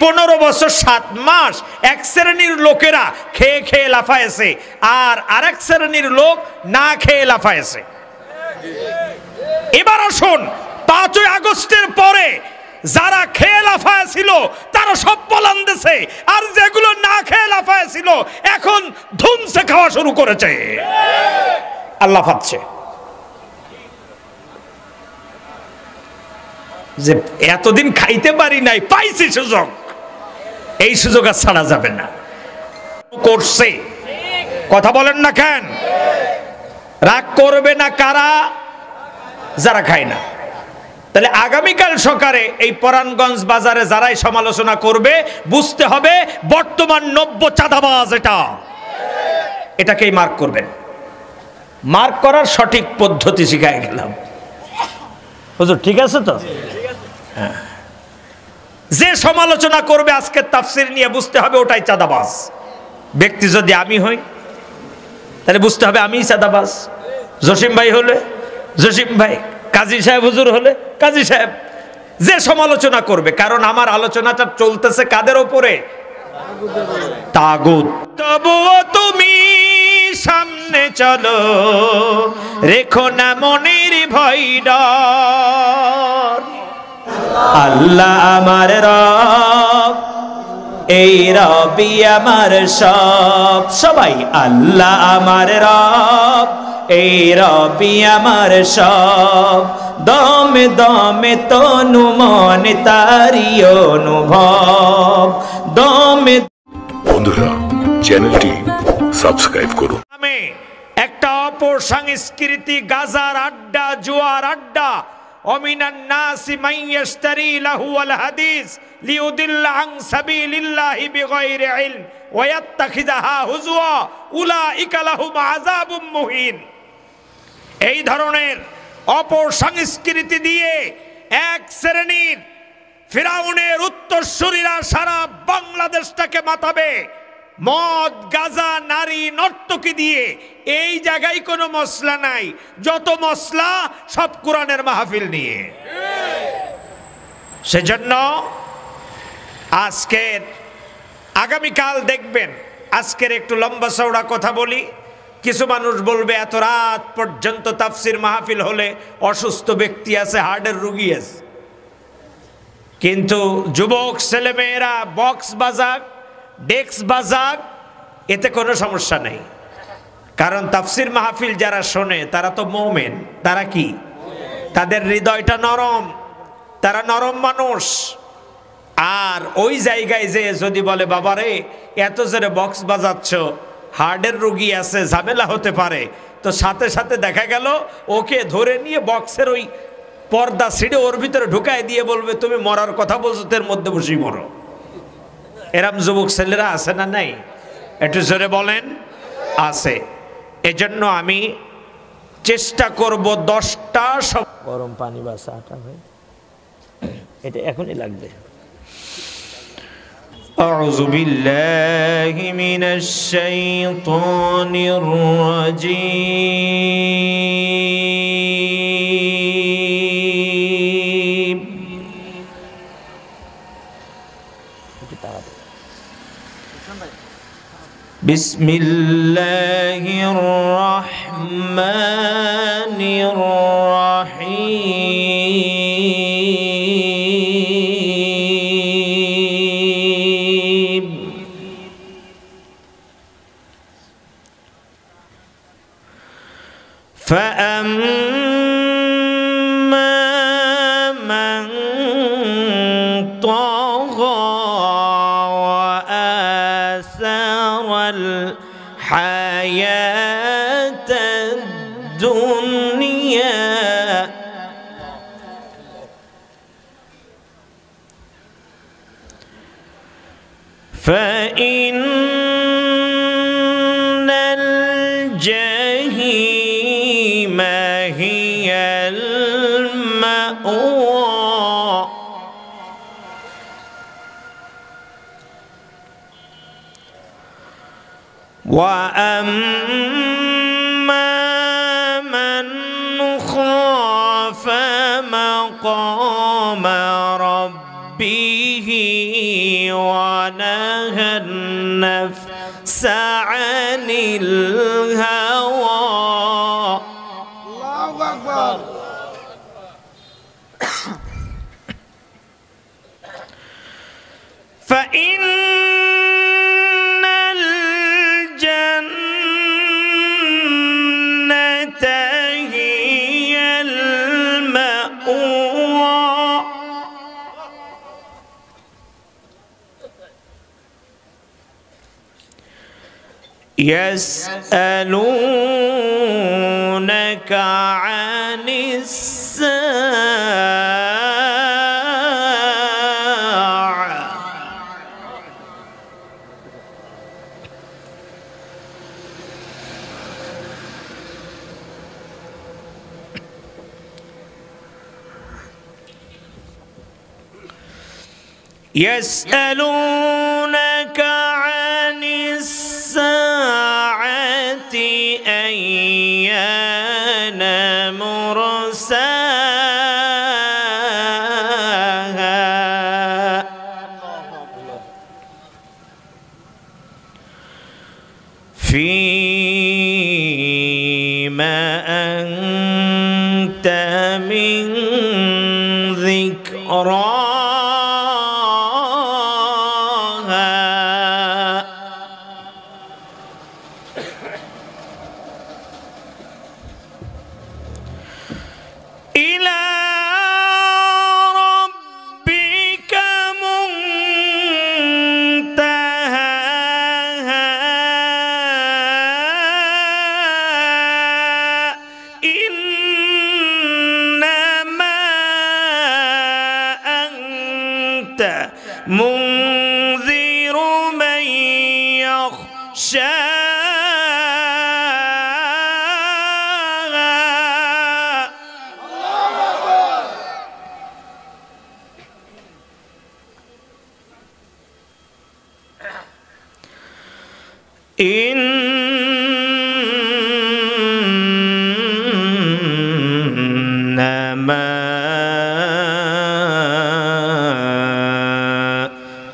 15 বছর 7 মাস এক শ্রেণীর লোকেরা খেয়ে খেয়ে লাফায়েছে, আর আরেক শ্রেণীর লোক না খেয়ে লাফায়েছে। এবার আসুন 5ই আগস্টের পরে যারা খেয়ে লাফায়েছিল তারা সব পলান দিছে, আর যেগুলো না খেয়ে লাফায়েছিল এখন ধুমসে খাওয়া শুরু করেছে। আল্লাহ ফাচ্ছে যে এতদিন খাইতে পারি নাই, পাইছি সুযোগ, এই সুযোগ আর ছাড়া যাবে না। করছে কথা বলেন না কেন? রাগ করবে না কারা? যারা খায় না। তাহলে আগামীকাল সকালে এই পরাণগঞ্জ বাজারে যারাই সমালোচনা করবে বুঝতে হবে বর্তমান নব্য চাঁদাবাজ এটাকেই মার্ক করবেন। মার্ক করার সঠিক পদ্ধতি শিখাই গেলাম। হুজুর ঠিক আছে তো? হ্যাঁ। যে সমালোচনা করবে আজকের তাফসীর নিয়ে বুঝতে হবে ওটাই চাঁদাবাজ। ব্যক্তি যদি আমি হই তাহলে বুঝতে হবে আমিই চাঁদাবাজ। জসিম ভাই হলে জসিম ভাই, কাজী সাহেব হুজুর হলে কাজী সাহেব। যে সমালোচনা করবে, কারণ আমার আলোচনাটা চলতেছে কাদের ওপরে? তাগুত। তবুও তুমি সামনে চলো, রেখো না মনের ভয় ডর। আল্লাহ আমার রব, এই রবি আমার সব। সবাই আল্লাহ আমার রব, এই রবি আমার সব। দমে দমে তনু মনে তারি অনুভব। দমে বন্ধুরা চ্যানেলটি সাবস্ক্রাইব করুন। আমি একটা অপর সংস্কৃতি গাজার আড্ডা, জুয়ার আড্ডা। ওমিনান নাসি মান ইশতারি লাহু আল হাদিস লিউদিল্লা আন সাবিলিল্লাহি বিগাইরি ইলম ওয়া ইয়াত্তাখিযাহা হুজওয়া উলাইকা লাহুম আযাবুম মুহিন। এই ধরনের অপর সংস্কৃতি দিয়ে এক শ্রেণীর ফিরাউনের উত্তরসূরিরা সারা বাংলাদেশটাকে মাতাবে। মদ, গাঁজা, নারী, নর্তকী দিয়ে এই জায়গায় কোনো মশলা নাই, যত মশলা সব কোরআনের মাহফিল নিয়ে। সেজন্য আগামীকাল দেখবেন, আজকের একটু লম্বা চওড়া কথা বলি। কিছু মানুষ বলবে এত রাত পর্যন্ত তাফসির মাহফিল হলে অসুস্থ ব্যক্তি আছে, হার্টের রোগী আছে। কিন্তু যুবক ছেলেমেয়েরা বক্স বাজাক, ডেক্স বাজাক, এতে কোনো সমস্যা নেই। কারণ তাফসির মাহফিল যারা শোনে তারা তো মুমিন। তারা কি? তাদের হৃদয়টা নরম, তারা নরম মানুষ। আর ওই জায়গায় যে যদি বলে বাবারে এত জোরে বক্স বাজাচ্ছ, হার্টের রোগী আছে, ঝামেলা হতে পারে, তো সাথে সাথে দেখা গেল ওকে ধরে নিয়ে বক্সের ওই পর্দা ছিঁড়ে ওর ভিতরে ঢুকায় দিয়ে বলবে তুমি মরার কথা বলছো, তোর মধ্যে বসেই মরো। এরম যুবক ছেলেরা আছে না নাই? একটু জোরে বলেন। আছে। এজন্য আমি চেষ্টা করব 10টা সব গরম পানি বা চাটা ভাই এটা এখনই লাগবে। আউযু বিল্লাহি মিনাশ শাইতানির রাজীম। বিসমিল্লাহির রহমানির রহিম। فأما من طغى وآثر الحياة الدنيا فإن الجحيم هي المأوى وأما من خاف مقام ربه ونهى النفس عن الهوى. الله أكبر. فإن الجنة هي المأوى. يسألونك عن الساعة يسألونك عن الساعة أيان مرساها فيما أنت من ذكراها إلى ربك منتهاها إنما أنت منذر من يخشاها. إنما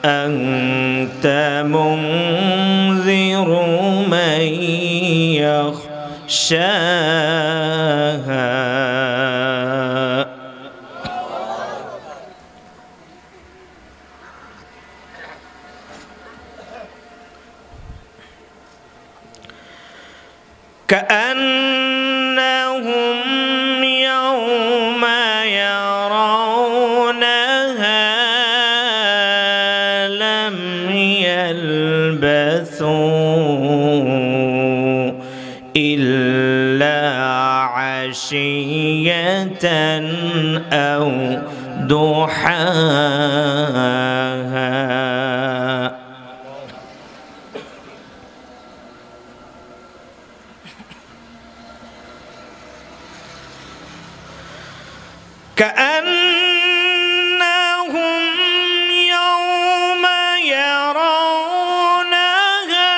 أنت منذر من يخشاها. كأنهم يوم يرونها لم يلبثوا إلا عشية أو ضحاها. كأنهم يوم يرونها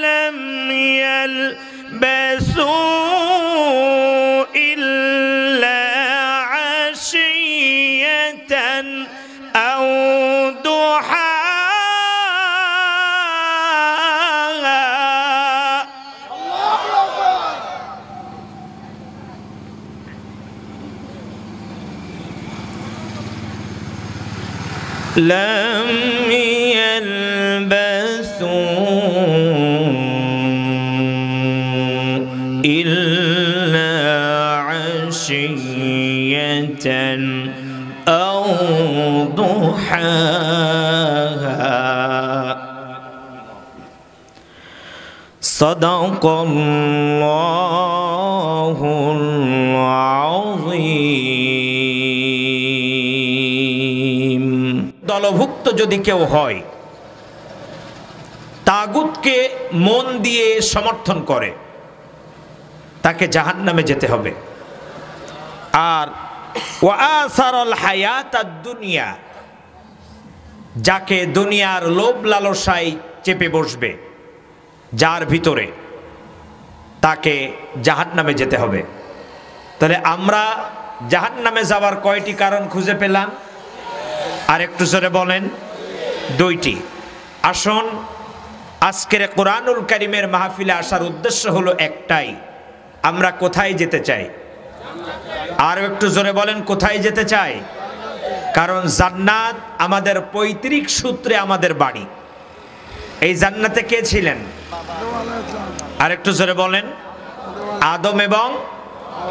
لم يلبثوا إلا عشية أو ضحاها. لم يلبثوا إلا عشية أو ضحاها. صدق الله العظيم. দলভুক্ত যদি কেউ হয়, তাগুতকে মন দিয়ে সমর্থন করে, তাকে জাহান্নামে যেতে হবে। আর ওয়াসারাল হায়াতাদ দুনিয়া, যাকে দুনিয়ার লোভ লালসায় চেপে বসবে, যার ভিতরে, তাকে জাহান্নামে যেতে হবে। তাহলে আমরা জাহান্নামে যাওয়ার কয়টি কারণ খুঁজে পেলাম? আর একটু জোরে বলেন। দুইটি। আসুন, আজকের কোরআনুল কারীমের মাহফিলে আসার উদ্দেশ্য হলো একটাই, আমরা কোথায় যেতে চাই? আর একটু জোরে বলেন, কোথায় যেতে চাই? কারণ জান্নাত আমাদের পৈতৃক সূত্রে আমাদের বাড়ি। এই জান্নাতে কে ছিলেন? আর একটু জোরে বলেন। আদম এবং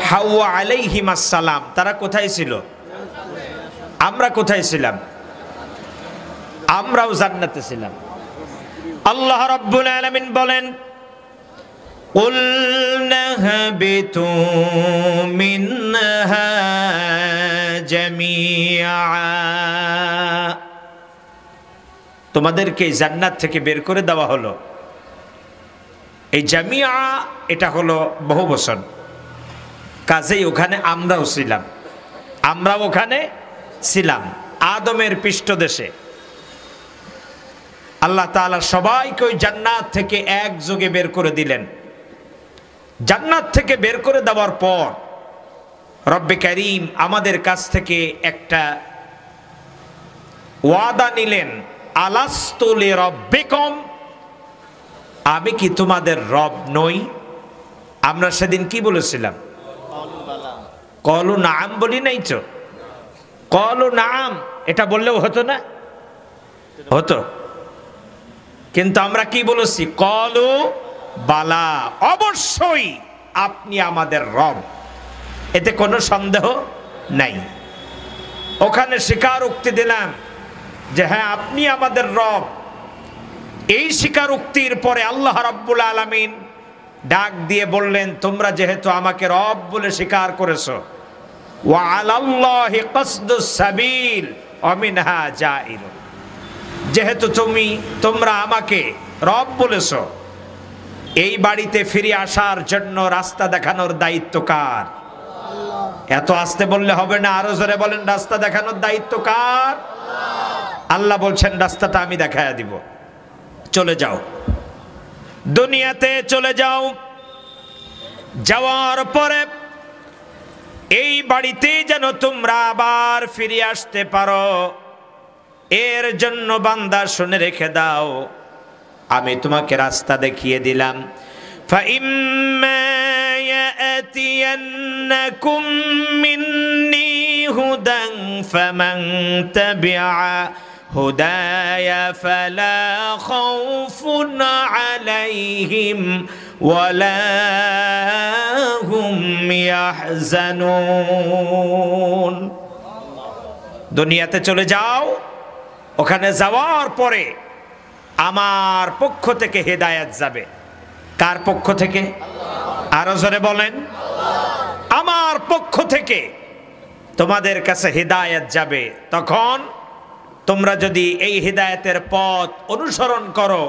হাওয়া আলাইহিমাস সালাম, তারা কোথায় ছিল? আমরা কোথায় ছিলাম? আমরাও জান্নাতে ছিলাম। আল্লাহ রাব্বুল আলামিন বলেন, কুলনা হাবিতু মিনহা জামিআ, তোমাদেরকে জান্নাত থেকে বের করে দেওয়া হলো। এই জামিআ এটা হলো বহুবচন, কাজেই ওখানে আমরাও ছিলাম। আমরা ওখানে ছিলাম আদমের পৃষ্ঠদেশে। আল্লাহ তাআলা সবাইকে ওই জান্নাত থেকে একযোগে বের করে দিলেন। জান্নাত থেকে বের করে দেওয়ার পর রব্বে কারীম আমাদের কাছ থেকে একটা ওয়াদা নিলেন, আলাস্তু লিরাব্বিকুম, আমি কি তোমাদের রব নই? আমরা সেদিন কি বলেছিলাম? কলু নাম বলি নাই তো? কলু নাম এটা বললেও হতো না? হতো। কিন্তু আমরা কি বলেছি? কলু বালা, অবশ্যই আপনি আমাদের রব, এতে কোনো সন্দেহ নাই। ওখানে স্বীকারোক্তি দিলাম যে হ্যাঁ আপনি আমাদের রব। এই স্বীকারোক্তির পরে আল্লাহ রাব্বুল আলামিন ডাক দিয়ে বললেন, তোমরা যেহেতু আমাকে রব বলে স্বীকার করেছো, ওয়া আলাল্লাহি কাসদুস সাবিল ওয়া মিনহা জাইর, যেহেতু তোমরা আমাকে রব বলেছো, এই বাড়িতে ফিরে আসার জন্য রাস্তা দেখানোর দায়িত্ব কার? এত আস্তে বললে হবে না, আরো জোরে বলেন। রাস্তা দেখানোর দায়িত্ব কার? আল্লাহ বলছেন রাস্তাটা আমি দেখায়া দিব, চলে যাও, দুনিয়াতে চলে যাও। যাওয়ার পরে এই বাড়িতে যেন তোমরা আবার ফিরে আসতে পারো, এর জন্য বান্দা শুনে রেখে দাও, আমি তোমাকে রাস্তা দেখিয়ে দিলাম। ফাইম্মা ইয়াতিয়ান্নাকুম মিন্নী হুদান ফামান তাবিআ হুদায়া ফালা খাউফুন আলাইহিম ওয়ালা হুম ইয়াহজানুন। দুনিয়াতে চলে যাও, ওখানে যাওয়ার পরে আমার পক্ষ থেকে হেদায়েত যাবে। কার পক্ষ থেকে? আরো জোরে বলেন। আমার পক্ষ থেকে তোমাদের কাছে হেদায়েত যাবে। তখন তোমরা যদি এই হেদায়েতের পথ অনুসরণ করো,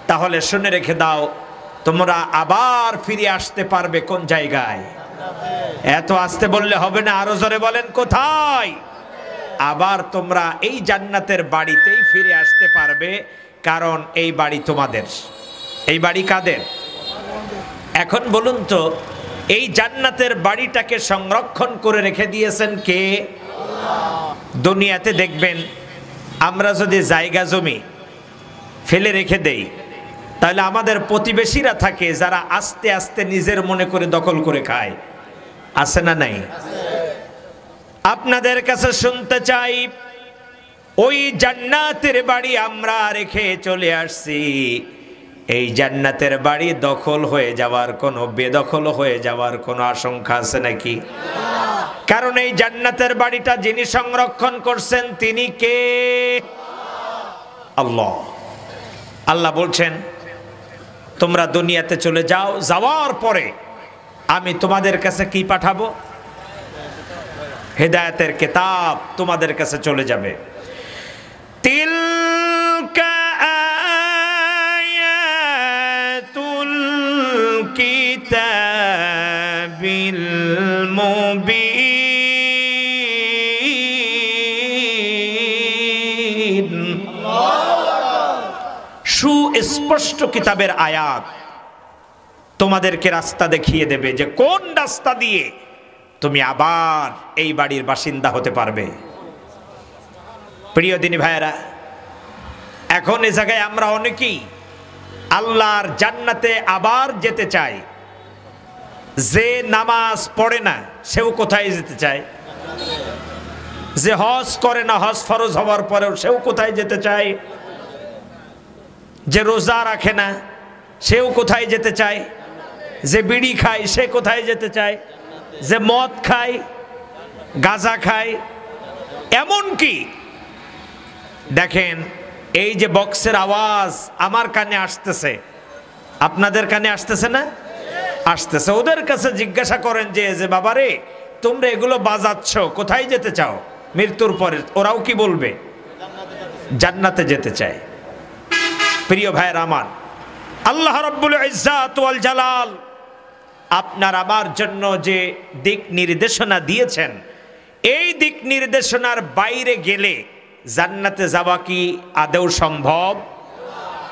তাহলে শুনে রেখে দাও, তোমরা আবার ফিরে আসতে পারবে কোন জায়গায়? এত আস্তে বললে হবে না, আরো জোরে বলেন। কোথায়? আবার তোমরা এই জান্নাতের বাড়িতেই ফিরে আসতে পারবে, কারণ এই বাড়ি তোমাদের। এই বাড়ি কাদের? এখন বলুন তো, এই জান্নাতের বাড়িটাকে সংরক্ষণ করে রেখে দিয়েছেন কে? দুনিয়াতে দেখবেন আমরা যদি জায়গা জমি ফেলে রেখে দেই, তাহলে আমাদের প্রতিবেশীরা থাকে যারা আস্তে আস্তে নিজের মনে করে দখল করে খায়। আছে না নাই? আপনাদের কাছে শুনতে চাই, ওই জান্নাতের বাড়ি আমরা রেখে চলে আসছি, এই জান্নাতের বাড়ি দখল হয়ে যাওয়ার কোনো, বেদখল হয়ে যাওয়ার কোনো আশঙ্কা আছে নাকি? কারণ এই জান্নাতের বাড়িটা যিনি সংরক্ষণ করছেন তিনি কে? আল্লাহ। আল্লাহ বলছেন তোমরা দুনিয়াতে চলে যাও, যাওয়ার পরে আমি তোমাদের কাছে কি পাঠাবো? হেদায়েতের কিতাব তোমাদের কাছে চলে যাবে। তিলকা আয়াতুল কিতাবিল মুবিন, সুস্পষ্ট কিতাবের আয়াত তোমাদেরকে রাস্তা দেখিয়ে দেবে যে কোন রাস্তা দিয়ে তুমি আবার এই বাড়ির বাসিন্দা হতে পারবে। প্রিয় দিনী ভাইয়েরা, এখন এ জায়গায় আমরা অনেকেই আল্লাহর জান্নাতে আবার যেতে চাই। যে নামাজ পড়ে না সেও কোথায় যেতে চায়? যে হজ করে না, হজ ফরজ হওয়ার পরেও সেও কোথায় যেতে চায়? যে রোজা রাখে না সেও কোথায় যেতে চায়? যে বিড়ি খায় সে কোথায় যেতে চায়? যে মদ খায়, গাঁজা খায়, এমনকি দেখেন এই যে বক্সের আওয়াজ আমার কানে আসতেছে, আপনাদের কানে আসতেছে না? আসতেছে। ওদের কাছে জিজ্ঞাসা করেন যে বাবারে তোমরা এগুলো বাজাচ্ছ কোথায় যেতে চাও মৃত্যুর পরে? ওরাও কি বলবে? জান্নাতে যেতে চায়। প্রিয় ভাইয়ের আমার, আল্লাহ রাব্বুল ইজ্জাত ওয়াল জালাল আপনার আমার জন্য যে দিক নির্দেশনা দিয়েছেন, এই দিক নির্দেশনার বাইরে গেলে জান্নাতে যাওয়া কি আদৌ সম্ভব?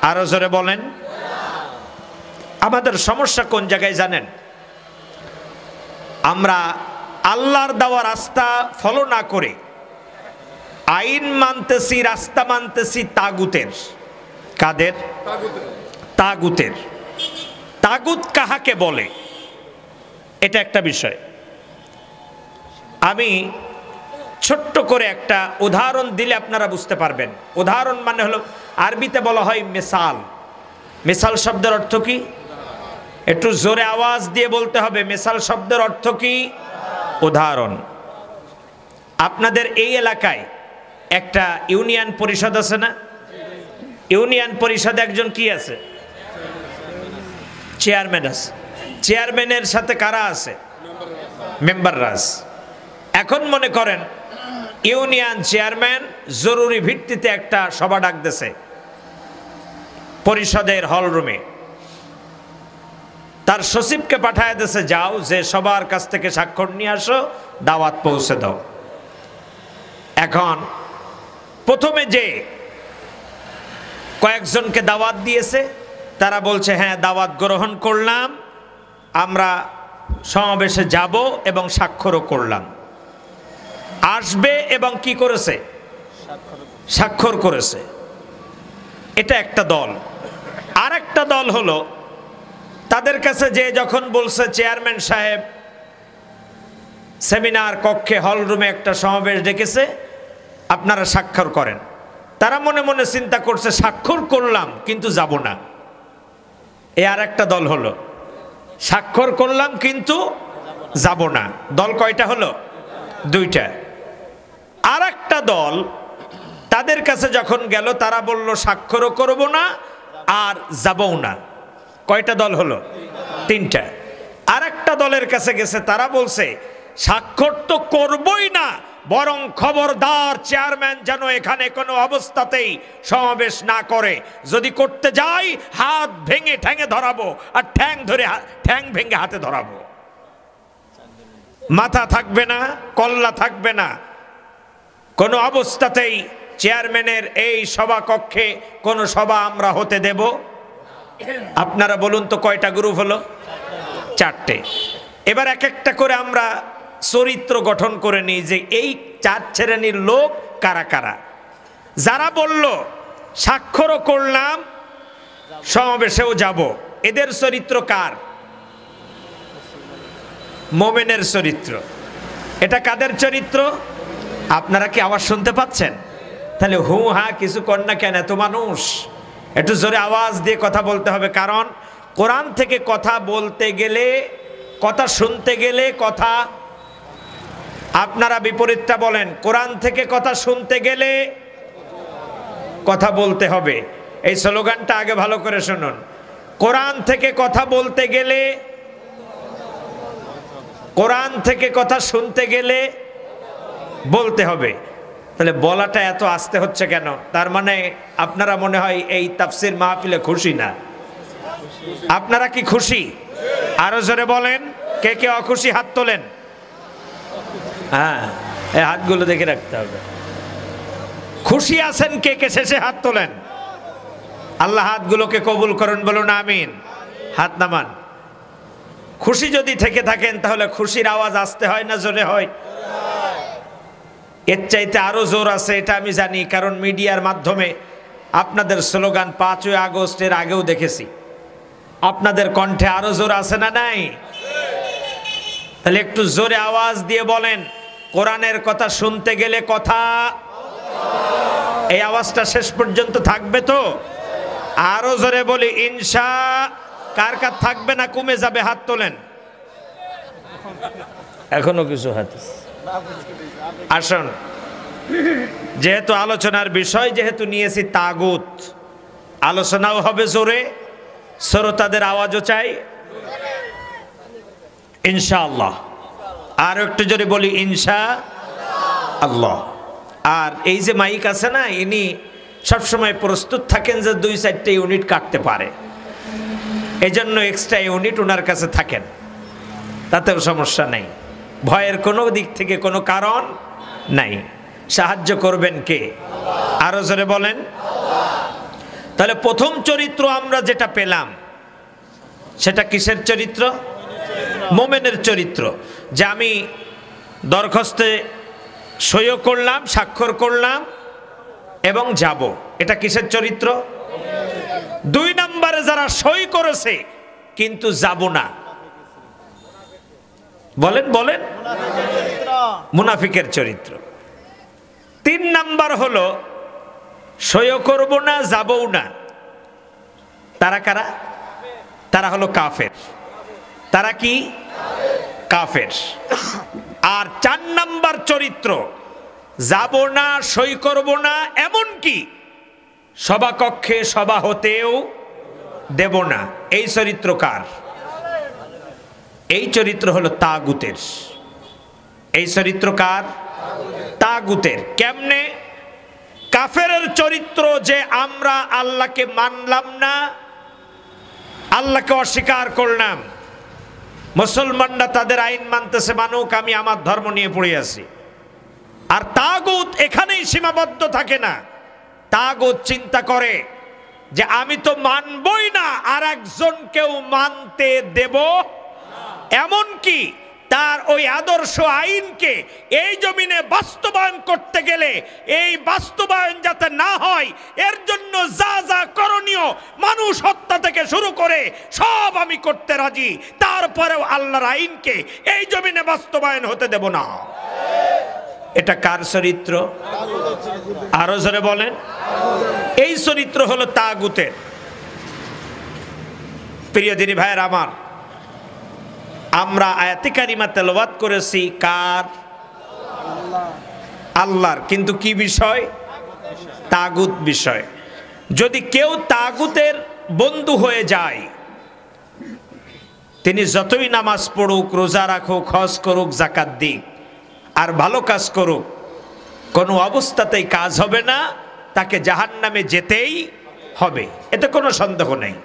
আরো জোরে বলেন। আমাদের সমস্যা কোন জায়গায় জানেন? আমরা আল্লাহর দেওয়া রাস্তা ফলো না করে আইন মানতেছি, রাস্তা মানতেছি তাগুতের। কাদের? তাগুতের। তাগুত কাহাকে বলে এটা একটা বিষয়। আমি ছোট্ট করে একটা উদাহরণ দিলে আপনারা বুঝতে পারবেন। উদাহরণ মানে হলো আরবিতে বলা হয় মিসাল। মিসাল শব্দের অর্থ কি? একটু জোরে আওয়াজ দিয়ে বলতে হবে। মিসাল শব্দের অর্থ কি? উদাহরণ। আপনাদের এই এলাকায় একটা ইউনিয়ন পরিষদ আছে না? ইউনিয়ন পরিষদে একজন কি আছে? চেয়ারম্যান আছে। চেয়ারম্যানের সাথে কারা আছে? মেম্বাররা আছে। এখন মনে করেন ইউনিয়ন চেয়ারম্যান জরুরি ভিত্তিতে একটা সভা ডাক দিয়েছে পরিষদের হল রুমে। তার সচিবকে পাঠায় দিয়েছে, যাও যে সবার কাছ থেকে স্বাক্ষর নিয়ে আসো, দাওয়াত পৌঁছে দাও। এখন প্রথমে যে কয়েকজনকে দাওয়াত দিয়েছে তারা বলছে হ্যাঁ দাওয়াত গ্রহণ করলাম, আমরা সমাবেশে যাব এবং স্বাক্ষরও করলাম। আসবে এবং কি করেছে? স্বাক্ষর করেছে। এটা একটা দল। আর একটা দল হলো তাদের কাছে যে যখন বলছে চেয়ারম্যান সাহেব সেমিনার কক্ষে হল রুমে একটা সমাবেশ ডেকেছে, আপনারা স্বাক্ষর করেন। তারা মনে মনে চিন্তা করছে স্বাক্ষর করলাম কিন্তু যাব না। এ আর একটা দল হলো স্বাক্ষর করলাম কিন্তু যাব না। দল কয়টা হলো? দুইটা। আর একটা দল তাদের কাছে যখন গেল তারা বলল স্বাক্ষরও করব না আর যাবও না। কয়টা দল হলো? তিনটা। আর একটা দলের কাছে গেছে, তারা বলছে স্বাক্ষর তো করবই না, বরং খবরদার চেয়ারম্যান যেন এখানে কোনো অবস্থাতেই সমাবেশ না করে। যদি করতে যাই হাত ভেঙে ঠ্যাঙে ধরাবো, আর ঠ্যাং ভেঙে হাতে ধরাবো। মাথা থাকবে না, কল্লা থাকবে না। কোনো অবস্থাতেই চেয়ারম্যানের এই সভা কক্ষে কোনো সভা আমরা হতে দেব। আপনারা বলুন তো কয়টা গ্রুপ হলো? চারটে। এবার এক একটা করে আমরা চরিত্র গঠন করে নিই যে এই চার শ্রেণীর লোক কারা কারা। যারা বলল স্বাক্ষরও করলাম সমাবেশেও যাব, এদের চরিত্র কার? মোমেনের চরিত্র। এটা কাদের চরিত্র? আপনারা কি আওয়াজ শুনতে পাচ্ছেন? তাহলে হু হা কিছু কর না কেন? এত মানুষ, একটু জোরে আওয়াজ দিয়ে কথা বলতে হবে। কারণ কোরআন থেকে কথা বলতে গেলে, কথা শুনতে গেলে কথা, আপনারা বিপরীতটা বলেন, কোরআন থেকে কথা শুনতে গেলে কথা বলতে হবে। এই স্লোগানটা আগে ভালো করে শুনুন। কোরআন থেকে কথা বলতে গেলে, কোরআন থেকে কথা শুনতে গেলে বলতে হবে। তাহলে বলাটা এত আস্তে হচ্ছে কেন? তার মানে আপনারা মনে হয় এই তাফসির মাহফিলে খুশি না। আপনারা কি খুশি? আরো জোরে বলেন। কে কে অখুশি হাত তোলেন। হ্যাঁ, এই হাতগুলো দেখে রাখতে হবে। খুশি আছেন কে কে? শেষে হাত তোলেন। আল্লাহ হাতগুলোকে কবুল করেন, বলুন আমিন। হাত নামান। খুশি যদি থেকে থাকেন তাহলে খুশির আওয়াজ আসতে হয় না জোরে হয়? এর চাইতে আরো জোর আছে এটা আমি জানি, কারণ মিডিয়ার মাধ্যমে আপনাদের স্লোগান 5ই আগস্টের আগেও দেখেছি। আপনাদের কণ্ঠে আরো জোর আছে না নাই? তাহলে একটু জোরে আওয়াজ দিয়ে বলেন, কোরআনের কথা শুনতে গেলে কথা। এই আওয়াজটা শেষ পর্যন্ত থাকবে তো? আরো জোরে বলি ইনশা। কার কার থাকবে না কমে যাবে? হাত তোলেন। এখনো কিছু হাত। আসুন, যেহেতু আলোচনার বিষয় যেহেতু নিয়েছি তাগুত, আলোচনাও হবে জোরে, শ্রোতাদের আওয়াজও চাই ইনশাআল্লাহ। আর একটু জোরে বলি ইনশা আল্লাহ। আর এই যে মাইক আছে না, ইনি সবসময় প্রস্তুত থাকেন যে 2-4টে ইউনিট কাটতে পারে, এজন্য এক্সট্রা ইউনিট ওনার কাছে থাকেন, তাতেও সমস্যা নেই। ভয়ের কোনো দিক থেকে কোনো কারণ নাই। সাহায্য করবেন কে? আরো জোরে বলেন। তাহলে প্রথম চরিত্র আমরা যেটা পেলাম সেটা কিসের চরিত্র? মোমেনের চরিত্র। যে আমি দরখাস্তে সইও করলাম, স্বাক্ষর করলাম এবং যাব, এটা কিসের চরিত্র? 2 নম্বরে যারা সই করেছে কিন্তু যাব না, বলেন বলেন, মুনাফিকের চরিত্র। 3 নাম্বার হলো সইও করব না, যাবও না। তারা কারা? তারা হলো কাফের। তারা কি? কাফের। আর 4 নাম্বার চরিত্র, যাব না, সই করব না, এমন কি সভাকক্ষে সভা হতেও দেব না। এই চরিত্র কার? এই চরিত্র হলো তাগুতের। এই চরিত্র কার? তাগুতের। কেমনে? কাফেরের চরিত্র যে আমরা আল্লাহকে মানলাম না, আল্লাহকে অস্বীকার করলাম, মুসলমানরা তাদের আইন মানতেছে, মানুক, আমি আমার ধর্ম নিয়ে পড়ে আছি। আর তাগুত এখানেই সীমাবদ্ধ থাকে না। তাগুত চিন্তা করে যে আমি তো মানবই না, আর একজনকেও মানতে দেব, এমন কি তার ওই আদর্শ আইনকে এই জমিনে বাস্তবায়ন করতে গেলে এই বাস্তবায়ন যাতে না হয় এর জন্য যা যা করণীয়, মানুষ হত্যা থেকে শুরু করে সব আমি করতে রাজি, তারপরেও আল্লাহর আইনকে এই জমিনে বাস্তবায়ন হতে দেব না। এটা কার চরিত্র? আরো জোরে বলেন। এই চরিত্র হলো তাগুতের। প্রিয় দিনী ভাইয়ের আমার, আমরা আয়াতে কারিমা তেলাওয়াত করেছি কার? আল্লাহর। কিন্তু কি বিষয়? তাগুত বিষয়। যদি কেউ তাগুতের বন্ধু হয়ে যায়, তিনি যতই নামাজ পড়ুক, রোজা রাখুক, হজ করুক, যাকাত দিক, আর ভালো কাজ করুক, কোনো অবস্থাতেই কাজ হবে না, তাকে জাহান্নামে যেতেই হবে, এতে কোনো সন্দেহ নেই।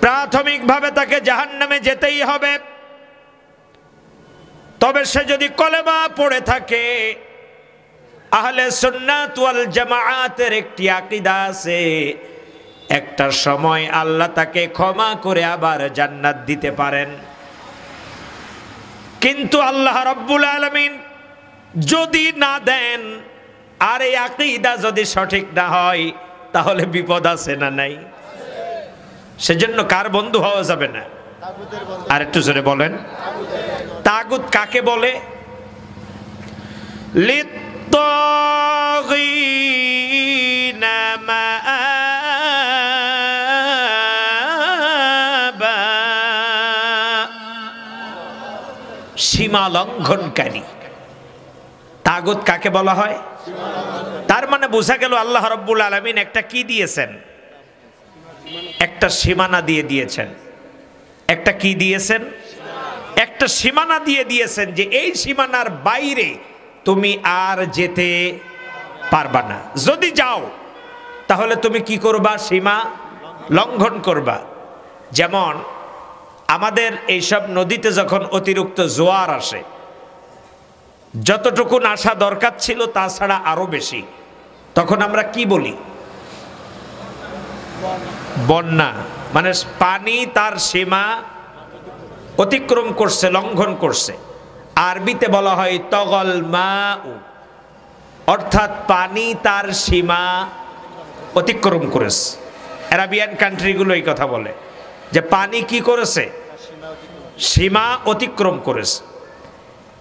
প্রাথমিকভাবে তাকে জাহান্নামে যেতেই হবে। তবে সে যদি কলেমা পড়ে থাকে, আহলে সুন্নাত ওয়াল জামাআতের একটি আকীদা আছে, একটা সময় আল্লাহ তাকে ক্ষমা করে আবার জান্নাত দিতে পারেন। কিন্তু আল্লাহ রাব্বুল আলামিন যদি না দেন, আর এই আকীদা যদি সঠিক না হয়, তাহলে বিপদ আছে না নাই? সেজন্য কার বন্ধু হওয়া যাবে না? আর একটু জোরে বলেন। তাগুত কাকে বলে? লিত্তাগীনা মাআবা, সীমা লঙ্ঘনকারী। তাগুত কাকে বলা হয়? তার মানে বোঝা গেল আল্লাহ রাব্বুল আলামিন একটা কি দিয়েছেন? একটা সীমানা দিয়ে দিয়েছেন। একটা কি দিয়েছেন? একটা সীমানা দিয়ে দিয়েছেন, যে এই সীমানার বাইরে তুমি আর যেতে পারবা না। যদি যাও তাহলে তুমি কি করবা? সীমা লঙ্ঘন করবা। যেমন আমাদের এইসব নদীতে যখন অতিরিক্ত জোয়ার আসে, যতটুকু আসা দরকার ছিল তাছাড়া আরো বেশি, তখন আমরা কি বলি? বন্যা। মানে পানি তার সীমা অতিক্রম করছে, লঙ্ঘন করছে। আরবিতে বলা হয় তগল মাউ, অর্থাৎ পানি তার সীমা অতিক্রম করেছে। আরাবিয়ান কান্ট্রিগুলো এই কথা বলে যে পানি কি করেছে, সীমা অতিক্রম করেছে।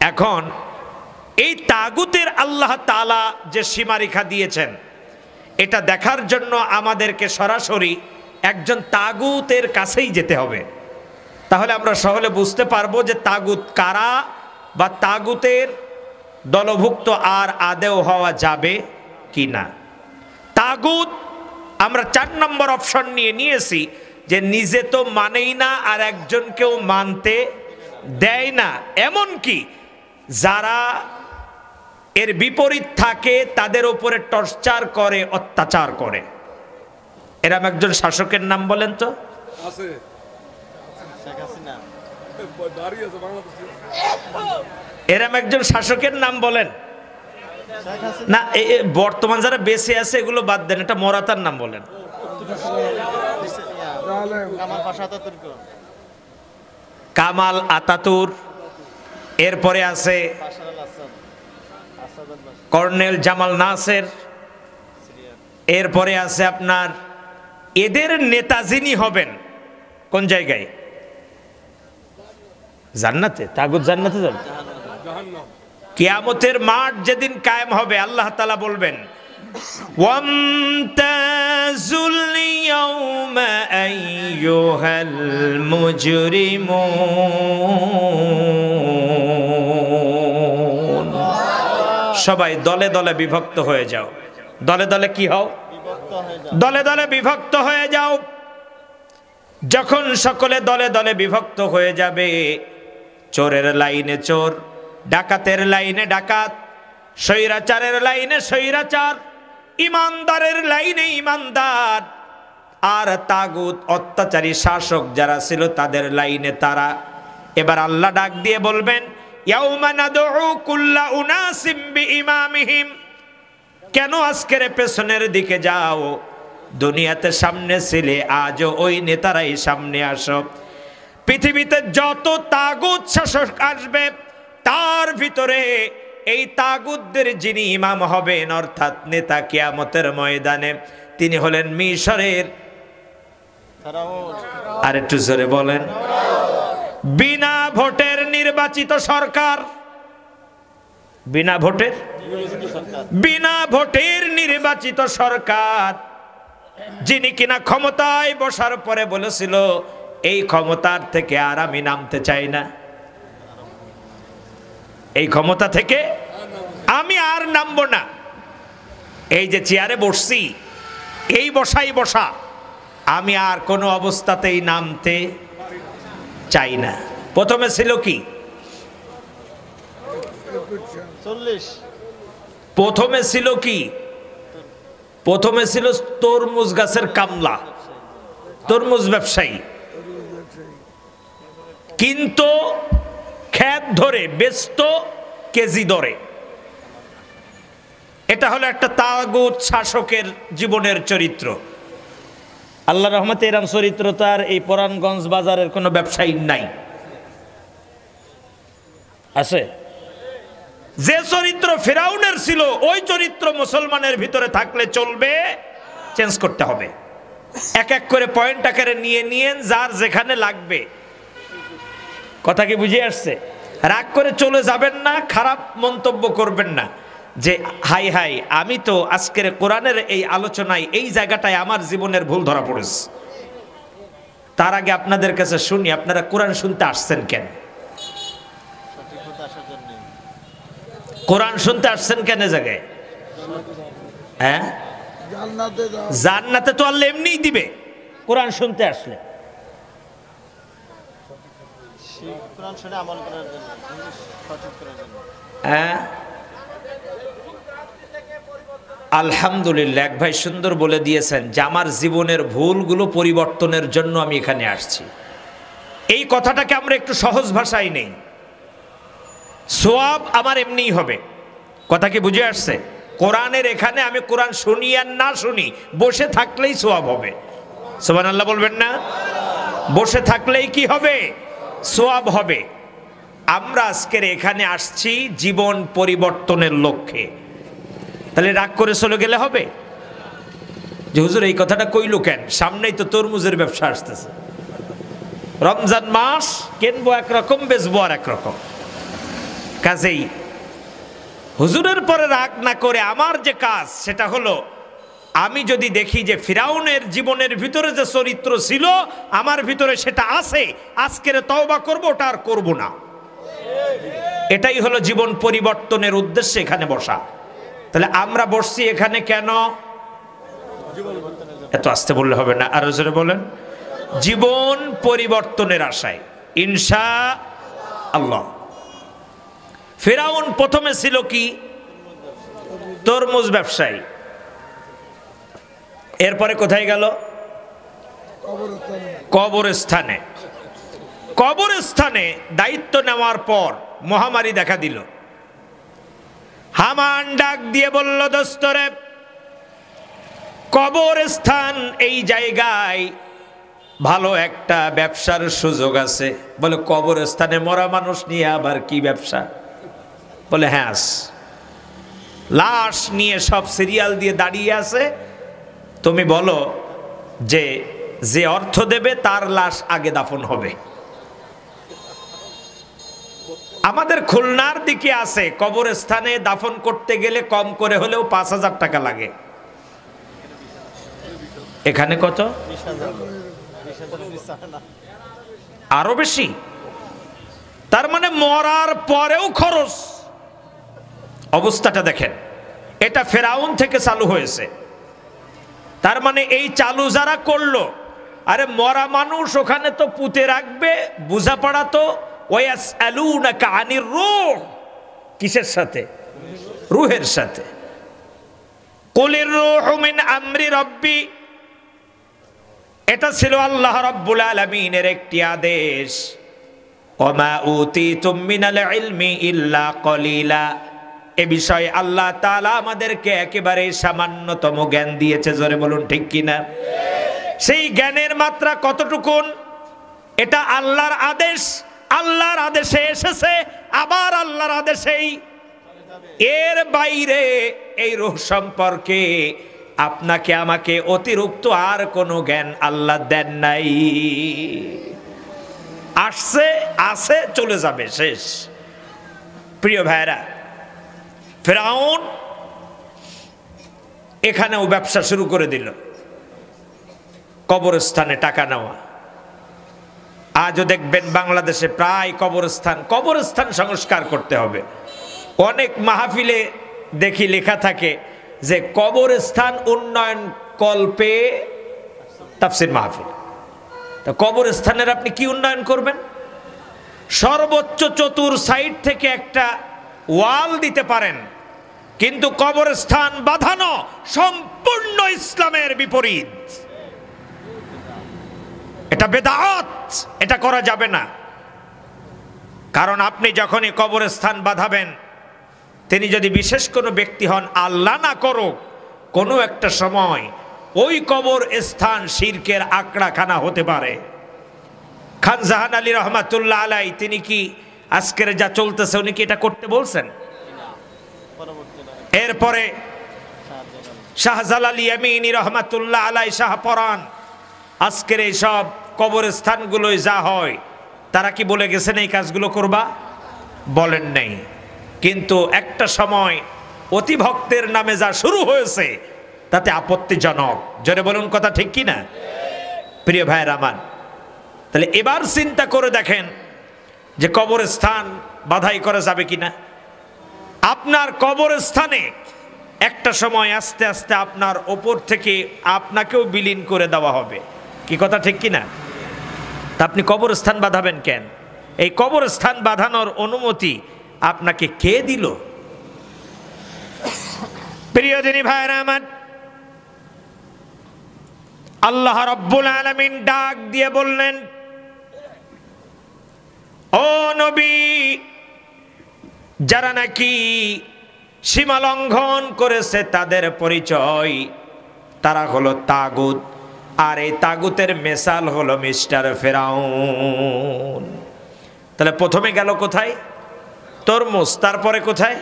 এখন এই তাগুতের আল্লাহ তাআলা যে সীমারেখা দিয়েছেন, এটা দেখার জন্য আমাদেরকে সরাসরি একজন তাগুতের কাছেই যেতে হবে। তাহলে আমরা সহলে বুঝতে পারবো যে তাগুত কারা বা তাগুতের দলভুক্ত আর আদেও হওয়া যাবে কি না। তাগুত আমরা 4 নম্বর অপশন নিয়েছি যে নিজে তো মানেই না আর একজনকেও মানতে দেয় না, এমন কি যারা এর বিপরীত থাকে তাদের উপরে টর্চার করে, অত্যাচার করে। এরকম একজন শাসকের নাম বলেন তো। এরকম একজন শাসকের নাম বলেন না। বর্তমান যারা বেঁচে আছে এগুলো বাদ দেন, এটা মরাতার নাম বলেন। কামাল আতাতুর, এরপরে আছে কর্নেল জামাল নাসের, এরপরে আছে আপনার এদের নেতা যিনি হবেন কোন জায়গায়, জান্নাতে। তাগুত জান্নাতে যাবে। কিয়ামতের মাঠ যেদিন কায়েম হবে আল্লাহ তাআলা বলবেন ওয়ামতাজুল ইয়াউমা আইয়ুহাল মুজরিমুন, সবাই দলে দলে বিভক্ত হয়ে যাও। দলে দলে কি হও? দলে দলে বিভক্ত হয়ে যাও। যখন সকলে দলে দলে বিভক্ত হয়ে যাবে, চোরের লাইনে চোর, ডাকাতের লাইনে ডাকাত, স্বৈরাচারের লাইনে স্বৈরাচার, ইমানদারের লাইনে ইমানদার, আর তাগুত অত্যাচারী শাসক যারা ছিল তাদের লাইনে তারা। এবার আল্লাহ ডাক দিয়ে বলবেন ইয়াউমা নাদউ কুল্লা উনাসিম বিইমামিহিম, কেন আজকের পেছনের দিকে যাও, দুনিয়াতে সামনে ছিলে, আজও ওই নেতারাই সামনে আসো। পৃথিবীতে যত তাগুত শাসক আসবে তার ভিতরে এই তাগুতদের যিনি ইমাম হবেন অর্থাৎ নেতা কিয়ামতের ময়দানে, তিনি হলেন মিশরের, আর একটু জোরে বলেন, বিনা ভোটের নির্বাচিত সরকার। বিনা ভোটের নির্বাচিত সরকার, যিনি কিনা ক্ষমতায় বসার পরে বলেছিল এই ক্ষমতার থেকে আর আমি নামতে চাই না, এই ক্ষমতা থেকে আমি আর নামবো না, এই যে চেয়ারে বসছি এই বসাই বসা, আমি আর কোনো অবস্থাতেই নামতে চাই না। প্রথমে ছিল কি? প্রথমে ছিল কি? প্রথমে ছিল তরমুজ গাছের কামলা, তরমুজ ব্যবসায়ী, কিন্তু খেত ধরে বেচত কেজি দরে। এটা হলো একটা তাগুত শাসকের জীবনের চরিত্র। আল্লাহ রহমতে এরম চরিত্র তার এই পরাণগঞ্জ বাজারের কোনো ব্যবসায়ী নাই, আছে? যে চরিত্র ফিরাউনের ছিল ওই চরিত্র মুসলমানের ভিতরে থাকলে চলবে, চেঞ্জ করতে হবে। এক এক করে পয়েন্ট আকারে নিয়ে নিয়ে যার যেখানে লাগবে। কথা কি বুঝে আসছে? রাগ করে চলে যাবেন না, খারাপ মন্তব্য করবেন না যে হাই হাই আমি তো আজকের কোরআনের এই আলোচনায় এই জায়গাটায় আমার জীবনের ভুল ধরা পড়েছে। তার আগে আপনাদের কাছে শুনি, আপনারা কোরআন শুনতে আসছেন কেন? কোরআন শুনতে আসছেন কেন জায়গায়? হ্যাঁ, জান্নাতে তো আল্লাহ এমনিই দিবে কোরআন শুনতে আসলে। হ্যাঁ, আলহামদুলিল্লাহ, এক ভাই সুন্দর বলে দিয়েছেন যে আমার জীবনের ভুলগুলো পরিবর্তনের জন্য আমি এখানে আসছি। এই কথাটাকে আমরা একটু সহজ ভাষায় নেই, সওয়াব আমার এমনিই হবে। কথা কি বুঝে আসছে? কোরআনের এখানে আমি কোরআন শুনি আর না শুনি, বসে থাকলেই সওয়াব হবে। সুবহানাল্লাহ বলবেন না? বসে থাকলেই কি হবে? সোয়াব হবে। আমরা আজকের এখানে আসছি জীবন পরিবর্তনের লক্ষ্যে, তাহলে রাগ করে চলে গেলে হবে যে হুজুর এই কথাটা কইল কেন? সামনেই তো তরমুজের ব্যবসা আসতেছে, রমজান মাস, কিনবো একরকম বেচবো আর একরকম। কাজেই হুজুরের পরে রাগ না করে আমার যে কাজ সেটা হলো, আমি যদি দেখি যে ফিরাউনের জীবনের ভিতরে যে চরিত্র ছিল আমার ভিতরে সেটা আছে, আজকের তওবা করবো, ওটা আর করবো না। এটাই হলো জীবন পরিবর্তনের উদ্দেশ্যে এখানে বসা। তাহলে আমরা বসছি এখানে কেন? এত আস্তে বললে হবে না, আরো জোরে বলেন। জীবন পরিবর্তনের আশায় ইনশাআল্লাহ। ফিরাউন প্রথমে ছিল কি? তরমুজ ব্যবসায়ী। এরপরে কোথায় গেল? কবরস্থানে। কবরস্থানে দায়িত্ব নেওয়ার পর মহামারী দেখা দিল। হামান ডাক দিয়ে বলল, দোস্তরে, কবরস্থান এই জায়গায় ভালো একটা ব্যবসার সুযোগ আছে। বলে, কবরস্থানে মরা মানুষ নিয়ে আবার কি ব্যবসা? বলে, হ্যাঁ, লাশ নিয়ে সব সিরিয়াল দিয়ে দাঁড়িয়ে আছে, তুমি বলো যে যে অর্থ দেবে তার লাশ আগে দাফন হবে। আমাদের খুলনার দিকে আছে, কবরস্থানে দাফন করতে গেলে কম করে হলেও ৫,০০০ টাকা লাগে। এখানে কত? আরো বেশি। তার মানে মরার পরেও খরচ। অবস্থাটা দেখেন, এটা ফেরাউন থেকে চালু হয়েছে। তার মানে এই চালু যারা করলো, আরে মরা মানুষ ওখানে তো পুঁতে রাখবে, বুঝাপড়া তো ওয়াসআলুনাকা আনির রূহ, কিসের সাথে? রূহের সাথে। কুলির রূহু মিন আমরি রাব্বি, এটা ছিল আল্লাহ রাব্বুল আলামিনের একটি আদেশ। ওমা উতিতুম মিনাল ইলমি ইল্লা কলিলা, এ বিষয়ে আল্লাহ তাআলা আমাদেরকে একেবারে সামান্যতম জ্ঞান দিয়েছে। জোরে বলুন ঠিক কিনা? সেই জ্ঞানের মাত্রা কতটুকুন? এটা আল্লাহর আদেশ, আল্লাহর আদেশে এসেছে, আবার আল্লাহর আদেশেই। এর বাইরে এই রূহ সম্পর্কে আপনাকে আমাকে অতিরিক্ত আর কোনো জ্ঞান আল্লাহ দেন নাই। আসছে, আছে, চলে যাবে, শেষ। প্রিয় ভাইরা, ফিরাউন এখানেও ব্যবসা শুরু করে দিল, কবরস্থানে টাকা নেওয়া। আজও দেখবেন বাংলাদেশে প্রায় কবরস্থান সংস্কার করতে হবে। অনেক মাহফিলে দেখি লেখা থাকে যে কবরস্থান উন্নয়ন কল্পে তাফসীর মাহফিল। তো কবরস্থানের আপনি কি উন্নয়ন করবেন? সর্বোচ্চ চতুর সাইড থেকে একটা ওয়াল দিতে পারেন, কিন্তু কবরস্থান বাঁধানো সম্পূর্ণ ইসলামের বিপরীত। এটা বেদাত, এটা করা যাবে না। কারণ আপনি যখনই কবরস্থান বাঁধাবেন, তিনি যদি বিশেষ কোনো ব্যক্তি হন, আল্লাহ না করুক, কোনো একটা সময় ওই কবর স্থান শিরকের আঁকড়াখানা হতে পারে। খান জাহান আলী রহমাতুল্লাহ আলাই, তিনি কি আজকের যা চলতেছে উনি কি এটা করতে বলছেন? এরপরে শাহজালাল ইয়ামিনী রহমাতুল্লাহ আলাই শাহপরান, আজকের এই সব কবরস্থানগুলোই যা হয়, তারা কি বলে গেছেন এই কাজগুলো করবা? বলেন নাই। কিন্তু একটা সময় অতি ভক্তের নামে যা শুরু হয়েছে তাতে আপত্তিজনক। জোরে বলুন কথা ঠিক কি না? প্রিয় ভাইয়ের আমার, তাহলে এবার চিন্তা করে দেখেন যে কবরস্থান বাধাই করা যাবে কিনা। আপনার কবরস্থানে একটা সময় আস্তে আস্তে আপনার ওপর থেকে আপনাকেও বিলীন করে দেওয়া হবে। কি কথা ঠিক কিনা? তা আপনি কবরস্থান বাঁধাবেন কেন? এই কবরস্থান বাঁধানোর অনুমতি আপনাকে কে দিল? প্রিয় দিনী ভাইরা আমার, আল্লাহ রাব্বুল আলামিন ডাক দিয়ে বললেন, ও নবী, যারা নাকি সীমা লঙ্ঘন করেছে তাদের পরিচয়, তারা হলো তাগুত। আর এই তাগুতের মেসাল হলো মিস্টার ফেরাউন। তাহলে প্রথমে গেল কোথায়? তরমুজ। তারপরে কোথায়?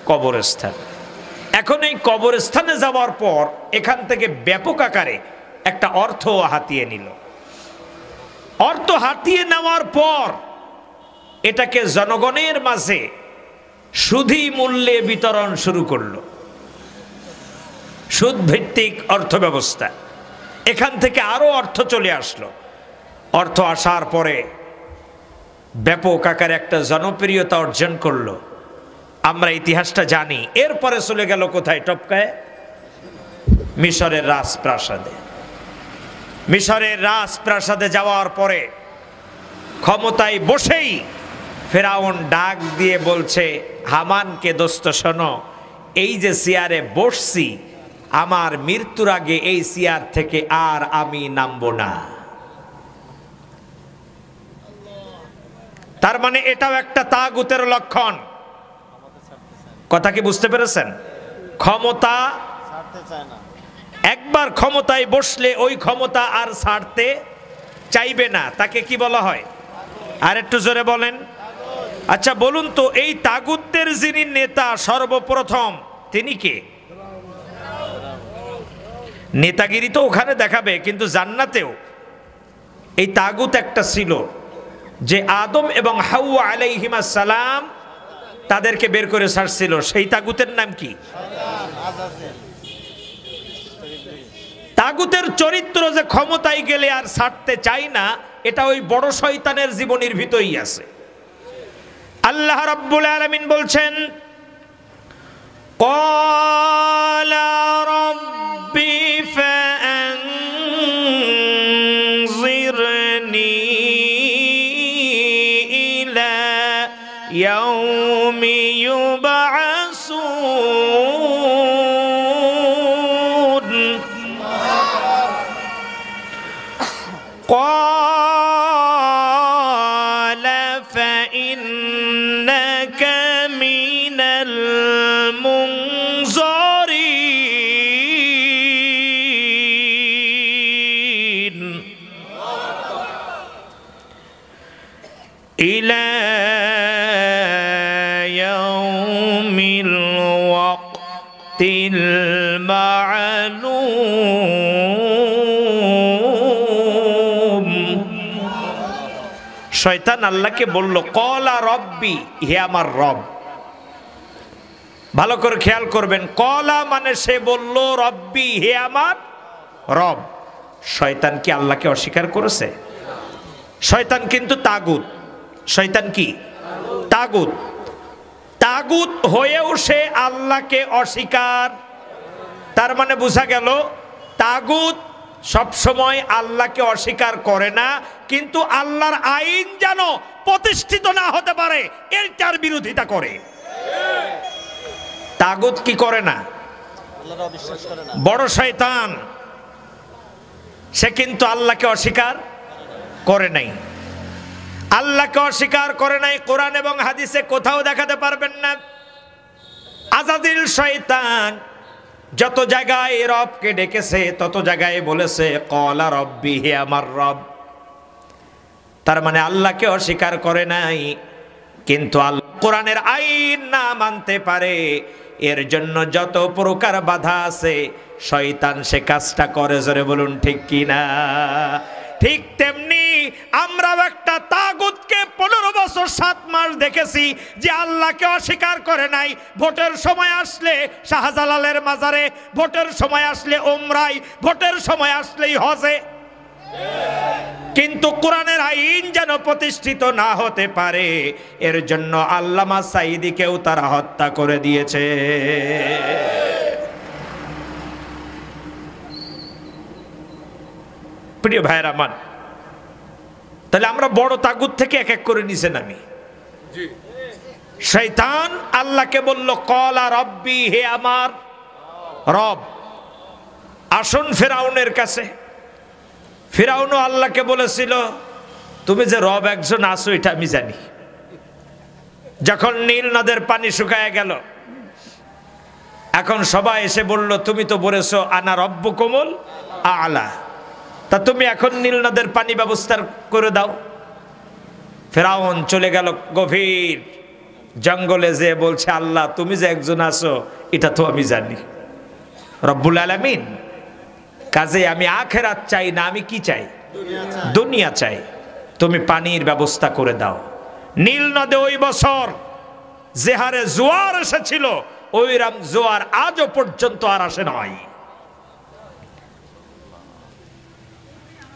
কবরস্থান। এখন এই কবরস্থানে যাওয়ার পর এখান থেকে ব্যাপক আকারে একটা অর্থ হাতিয়ে নিল। অর্থ হাতিয়ে নেওয়ার পর এটাকে জনগণের মাঝে সুদী মূল্যে বিতরণ শুরু করলো। সুদ ভিত্তিক অর্থ ব্যবস্থা। এখান থেকে আরো অর্থ চলে আসলো। অর্থ আসার পরে ব্যাপক আকারে একটা জনপ্রিয়তা অর্জন করলো। আমরা ইতিহাসটা জানি। এরপরে চলে গেল কোথায়? টপকায় মিশরের রাজপ্রাসাদে। মিশরের রাজপ্রাসাদে যাওয়ার পরে ক্ষমতায় বসেই ফেরাউন ডাক দিয়ে বলছে হামানকে, দোস্ত শোনো, এই যে চেয়ারে বসছি, আমার মৃত্যুর আগে এই চেয়ার থেকে আর আমি নামবো না। তার মানে এটাও একটা তাগুতের লক্ষণ। কথা কি বুঝতে পেরেছেন? ক্ষমতা একবার ক্ষমতায় বসলে ওই ক্ষমতা আর ছাড়তে চাইবে না। তাকে কি বলা হয়? আর একটু জোরে বলেন। আচ্ছা বলুন তো, এই তাগুতের যিনি নেতা সর্বপ্রথম, তিনি কে? নেতাগিরি তো ওখানে দেখাবে, কিন্তু জান্নাতেও এই তাগুত একটা ছিল যে আদম এবং হাওয়া আলাইহিমা সালাম তাদেরকে বের করে ছাড়ছিল। সেই তাগুতের নাম কি? তাগুতের চরিত্র যে ক্ষমতায় গেলে আর ছাড়তে চাই না, এটা ওই বড় শয়তানের জীবনের ভিতরেই আছে। আল্লাহ রাব্বুল আলামিন বলছেন, ক্বালা রাব্বি ফাআনজিরনি ইলা ইয়াউমি ইউবআসুন। ক্বালা ফাইন্নাকা মিনাল মুনজারিন ইলা ইয়াউমিল ওয়াক্তিল মা'লুম। শয়তান আল্লাহকে বলল, ক্বালা রব্বি, হে আমার রব। ভালো করে খেয়াল করবেন, ক্বালা মানে সে বলল, রব্বি, হে আমার রব। শয়তান কি আল্লাহকে অস্বীকার করেছে? শয়তান কিন্তু তাগুত। শয়তান কি? তাগুত। তাগুত হয়েও সে আল্লাহকে অস্বীকার। তার মানে বোঝা গেল তাগুত সবসময় আল্লাহকে অস্বীকার করে না, কিন্তু আল্লাহর আইন যেন প্রতিষ্ঠিত না হতে পারে এটার বিরোধিতা করে। তাগুত কি করে না? বড় শয়তান, সে কিন্তু আল্লাহকে অস্বীকার করে নাই। আল্লাহকে অস্বীকার করে নাই কোরআন এবং হাদিসে কোথাও দেখাতে পারবেন না। আজাদিল শয়তান যত জায়গায় রবকে ডেকেছে তত জায়গায় বলেছে ক্বালা রব্বি, হে আমার রব। তার মানে আল্লাহকে অস্বীকার করে নাই, কিন্তু আল্লাহ কোরআনের আইন না মানতে পারে, এর জন্য যত প্রকার বাধা আছে শয়তান সে কাজটা করে। জোরে বলুন ঠিক কিনা? ঠিক তেমনি আমরাও একটা তাগুতকে 15 বছর 7 মাস দেখেছি যে আল্লাহকে অস্বীকার করে নাই। ভোটের সময় আসলে শাহজালালের মাজারে, ভোটের সময় আসলে ওমরায়, ভোটের সময় আসলেই হজে, কিন্তু কোরআনের আইন যেন প্রতিষ্ঠিত না হতে পারে এর জন্য আল্লামা সাঈদীকেও তারা হত্যা করে দিয়েছে। প্রিয় ভাইয়ের আমার, তাহলে আমরা বড় তাগুত থেকে এক এক করে নিচে নামি। শয়তান আল্লাহকে বলল ক্বালা রব্বি, হে আমার রব। আসুন ফিরআউনের কাছে। ফিরআউনও আল্লাহকে বলেছিল, তুমি যে রব একজন আছো এটা আমি জানি। যখন নীল নদের পানি শুকায় গেল, এখন সবাই এসে বলল, তুমি তো বলেছো আনা রব্বুকুমুল আ'লা, তা তুমি এখন নীল নদের পানি ব্যবস্থা করে দাও। ফেরাউন চলে গেল গভীর জঙ্গলে, যে বলছে আল্লাহ তুমি যে একজন আছো এটা তো আমি জানি, রব্বুল আলামিন, কাজে আমি আখিরাত চাই না, আমি কি চাই? দুনিয়া চাই। তুমি পানির ব্যবস্থা করে দাও। নীল নদে ওই বছর যে হারে জোয়ার এসেছিল ওইরকম জোয়ার আজও পর্যন্ত আর আসে নাই।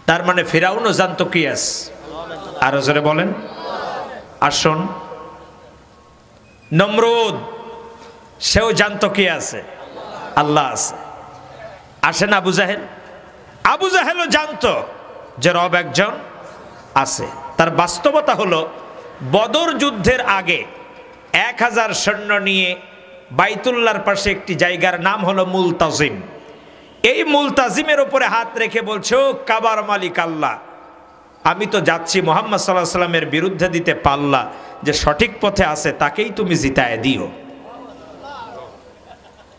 তার মানে ফিরাউনও জানতো কি আছে, আরো জোরে বলেন। আসুন, নমরুদ সেও জানতো কি আছে, আল্লাহ আছে। আসেন আবু জাহেল, আবু জাহেলও জানতো যে রব একজন আছে। তার বাস্তবতা হলো বদর যুদ্ধের আগে 1000 সৈন্য নিয়ে বাইতুল্লাহর পাশে একটি জায়গার নাম হলো মুলতাজিম। এই মুলতাজিমের উপরে হাত রেখে বলছে, ও কাবার মালিক আল্লাহ, আমি তো যাচ্ছি মুহাম্মদ সাল্লাল্লাহু আলাইহি সাল্লামের বিরুদ্ধে দিতে পাল্লা, যে সঠিক পথে আছে তাকেই তুমি জিতায় দিও।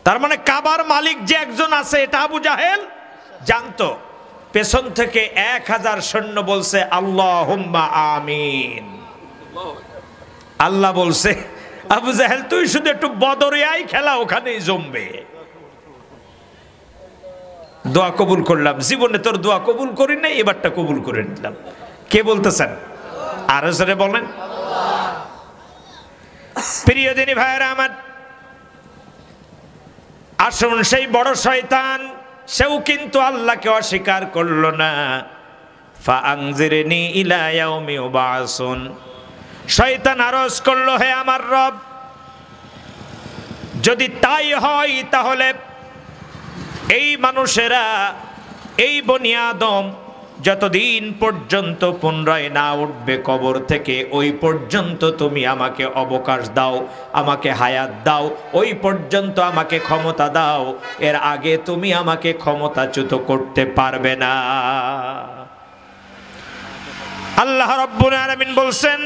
তার মানে কাবার মালিক যে একজন আছে এটা আবু জাহেল জানতো। পেছন থেকে 1000 সৈন্য বলছে আল্লাহুম্মা আমিন। আল্লাহ বলছে, আবু জাহেল তুই শুধু একটু বদরে আই, খেলা ওখানেই জমবে। দোয়া কবুল করলাম, জীবনে তোর দোয়া কবুল করি নাই, এবারটা কবুল করে নিলাম। কে বলতেছেন? আরো জোরে বলেন। প্রিয় দিনী ভাইরা আমার, আসুন সেই বড় শয়তান সেও কিন্তু আল্লাহকে অস্বীকার করলো না। ফাআনজিরনি ইলা ইয়াউমি ইউবাসুন, শয়তান আরজ করলো, হে আমার রব, যদি তাই হয় তাহলে এই মানুষেরা, এই বনি আদম যতদিন পর্যন্ত পুনরায় না উঠবে কবর থেকে, ওই পর্যন্ত তুমি আমাকে অবকাশ দাও, আমাকে হায়াত দাও, ওই পর্যন্ত আমাকে ক্ষমতা দাও, এর আগে তুমি আমাকে ক্ষমতাচ্যুত করতে পারবে না। আল্লাহ রাব্বুল আলামিন বলছেন,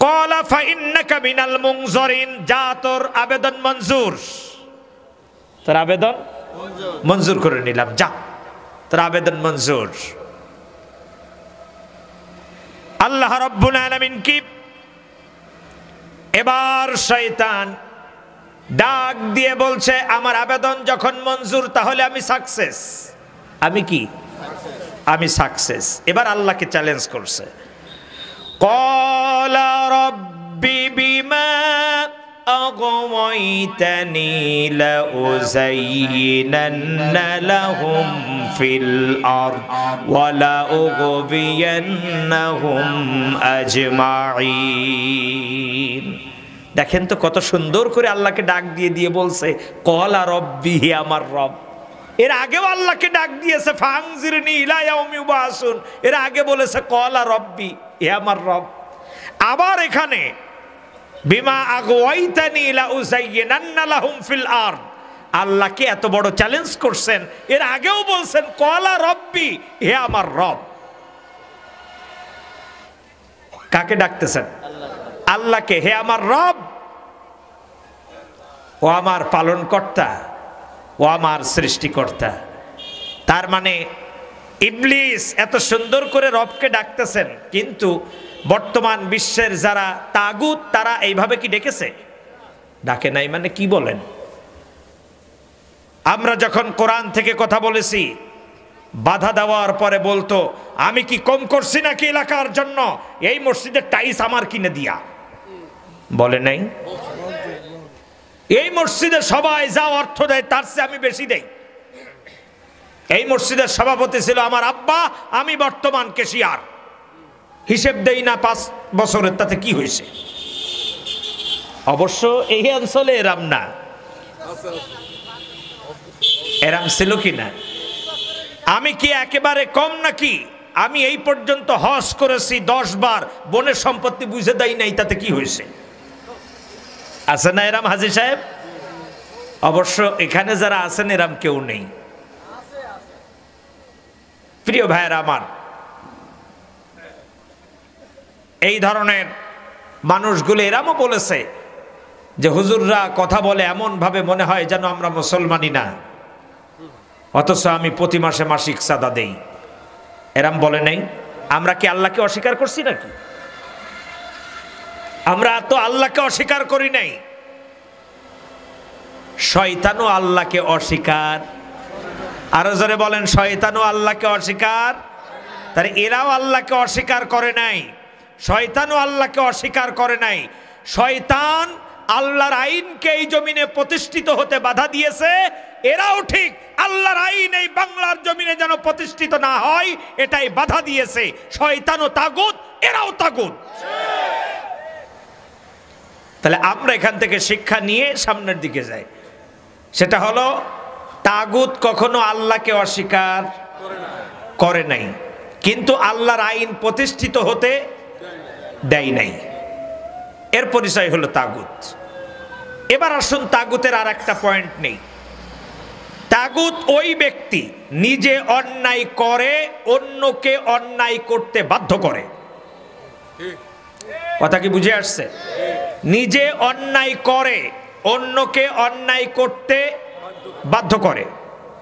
ক্বালা ফাইন্নাকা মিনাল মুনজারিন, যা তোর আবেদন মঞ্জুর, তোর আবেদন মঞ্জুর করে নিলাম, যা তোর আবেদন মঞ্জুর। আল্লাহ রাব্বুল আলামিন কি এবার শয়তান ডাক দিয়ে বলছে, আমার আবেদন যখন মঞ্জুর তাহলে আমি সাকসেস। আমি কি? আমি সাকসেস। এবার আল্লাহকে চ্যালেঞ্জ করছে, ক্বালা রাব্বি বিমা أغويتني لأزينن لهم في الأرض ولأغوينهم أجمعين। দেখেন তো কত সুন্দর করে আল্লাহকে ডাক দিয়ে দিয়ে বলছে ক্বালা রব্বি, হে আমার রব। এর আগেও আল্লাহকে ডাক দিয়েছে ফাআনজিরনি ইলা ইয়াউমি ইউবাসুন, এর আগে বলেছে ক্বালা রব্বি, হে আমার রব। আবার এখানে বিমা আগওয়াইতানি লাউযায়্যিনান্না লাহুম ফিল আরদ, আল্লাহকে এত বড় চ্যালেঞ্জ করছেন, এর আগেও বলছেন ক্বালা রব্বি, হে আমার রব। কাকে ডাকতেছেন? আল্লাহকে, হে আমার রব, ও আমার পালনকর্তা, ও আমার সৃষ্টিকর্তা। তার মানে ইবলিস এত সুন্দর করে রবকে ডাকতেছেন, কিন্তু বর্তমান বিশ্বের যারা তাগুত তারা এইভাবে কি ডেকেছে? ডাকে নাই। মানে কি বলেন? আমরা যখন কোরআন থেকে কথা বলেছি, বাধা দেওয়ার পরে বলতো, আমি কি কম করছি নাকি এলাকার জন্য? এই মসজিদের টাইলস আমার কিনে দিয়া। বলে নাই? এই মসজিদে সবাই যা অর্থ দেয় তার চেয়ে আমি বেশি দেই। এই মসজিদের সভাপতি ছিল আমার আব্বা, আমি বর্তমান ক্যাশিয়ার, হিসেব দেই না 5 বছরের, তাতে কি হয়েছে? অবশ্য এই অঞ্চলে এরাম না, এরাম ছিল কি না? আমি কি একেবারে কম নাকি? আমি এই পর্যন্ত হজ করেছি 10 বার, বনের সম্পত্তি বুঝে দেই নাই, তাতে কি হয়েছে? আছে না এরাম হাজী সাহেব? অবশ্য এখানে যারা আছেন এরাম কেউ নেই। প্রিয় ভাইয়েরা আমার, এই ধরনের মানুষগুলো এরামও বলেছে যে হুজুররা কথা বলে এমন ভাবে মনে হয় যেন আমরা মুসলমানই না, অথচ আমি প্রতি মাসে মাসিক চাঁদা দেই। এরাম বলে নাই? আমরা কি আল্লাহকে অস্বীকার করছি নাকি? আমরা তো আল্লাহকে অস্বীকার করি নাই, শয়তানও আল্লাহকে অস্বীকার। আরো জোরে বলেন, শয়তানও আল্লাহকে অস্বীকার। তাহলে এরাও আল্লাহকে অস্বীকার করে নাই, শয়তানও আল্লাহকে অস্বীকার করে নাই। শয়তান আল্লাহর আইনকে এই জমিনে প্রতিষ্ঠিত হতে বাধা দিয়েছে, এরাও ঠিক আল্লাহর আইন এই বাংলার জমিনে যেন প্রতিষ্ঠিত না হয় এটাই বাধা দিয়েছে। শয়তানও তাগুত, এরাও তাগুত। তাহলে আমরা এখান থেকে শিক্ষা নিয়ে সামনের দিকে যাই। সেটা হলো, তাগুত কখনো আল্লাহকে অস্বীকার করে নাই, কিন্তু আল্লাহর আইন প্রতিষ্ঠিত হতে দেয় নাই। এর পরিচয় হলো তাগুত। এবার আসুন তাগুতের আর একটা পয়েন্ট নেই। তাগুত ওই ব্যক্তি নিজে অন্যায় করে অন্যকে অন্যায় করতে বাধ্য করে। কথা কি বুঝে আসছে? নিজে অন্যায় করে অন্যকে অন্যায় করতে বাধ্য করে,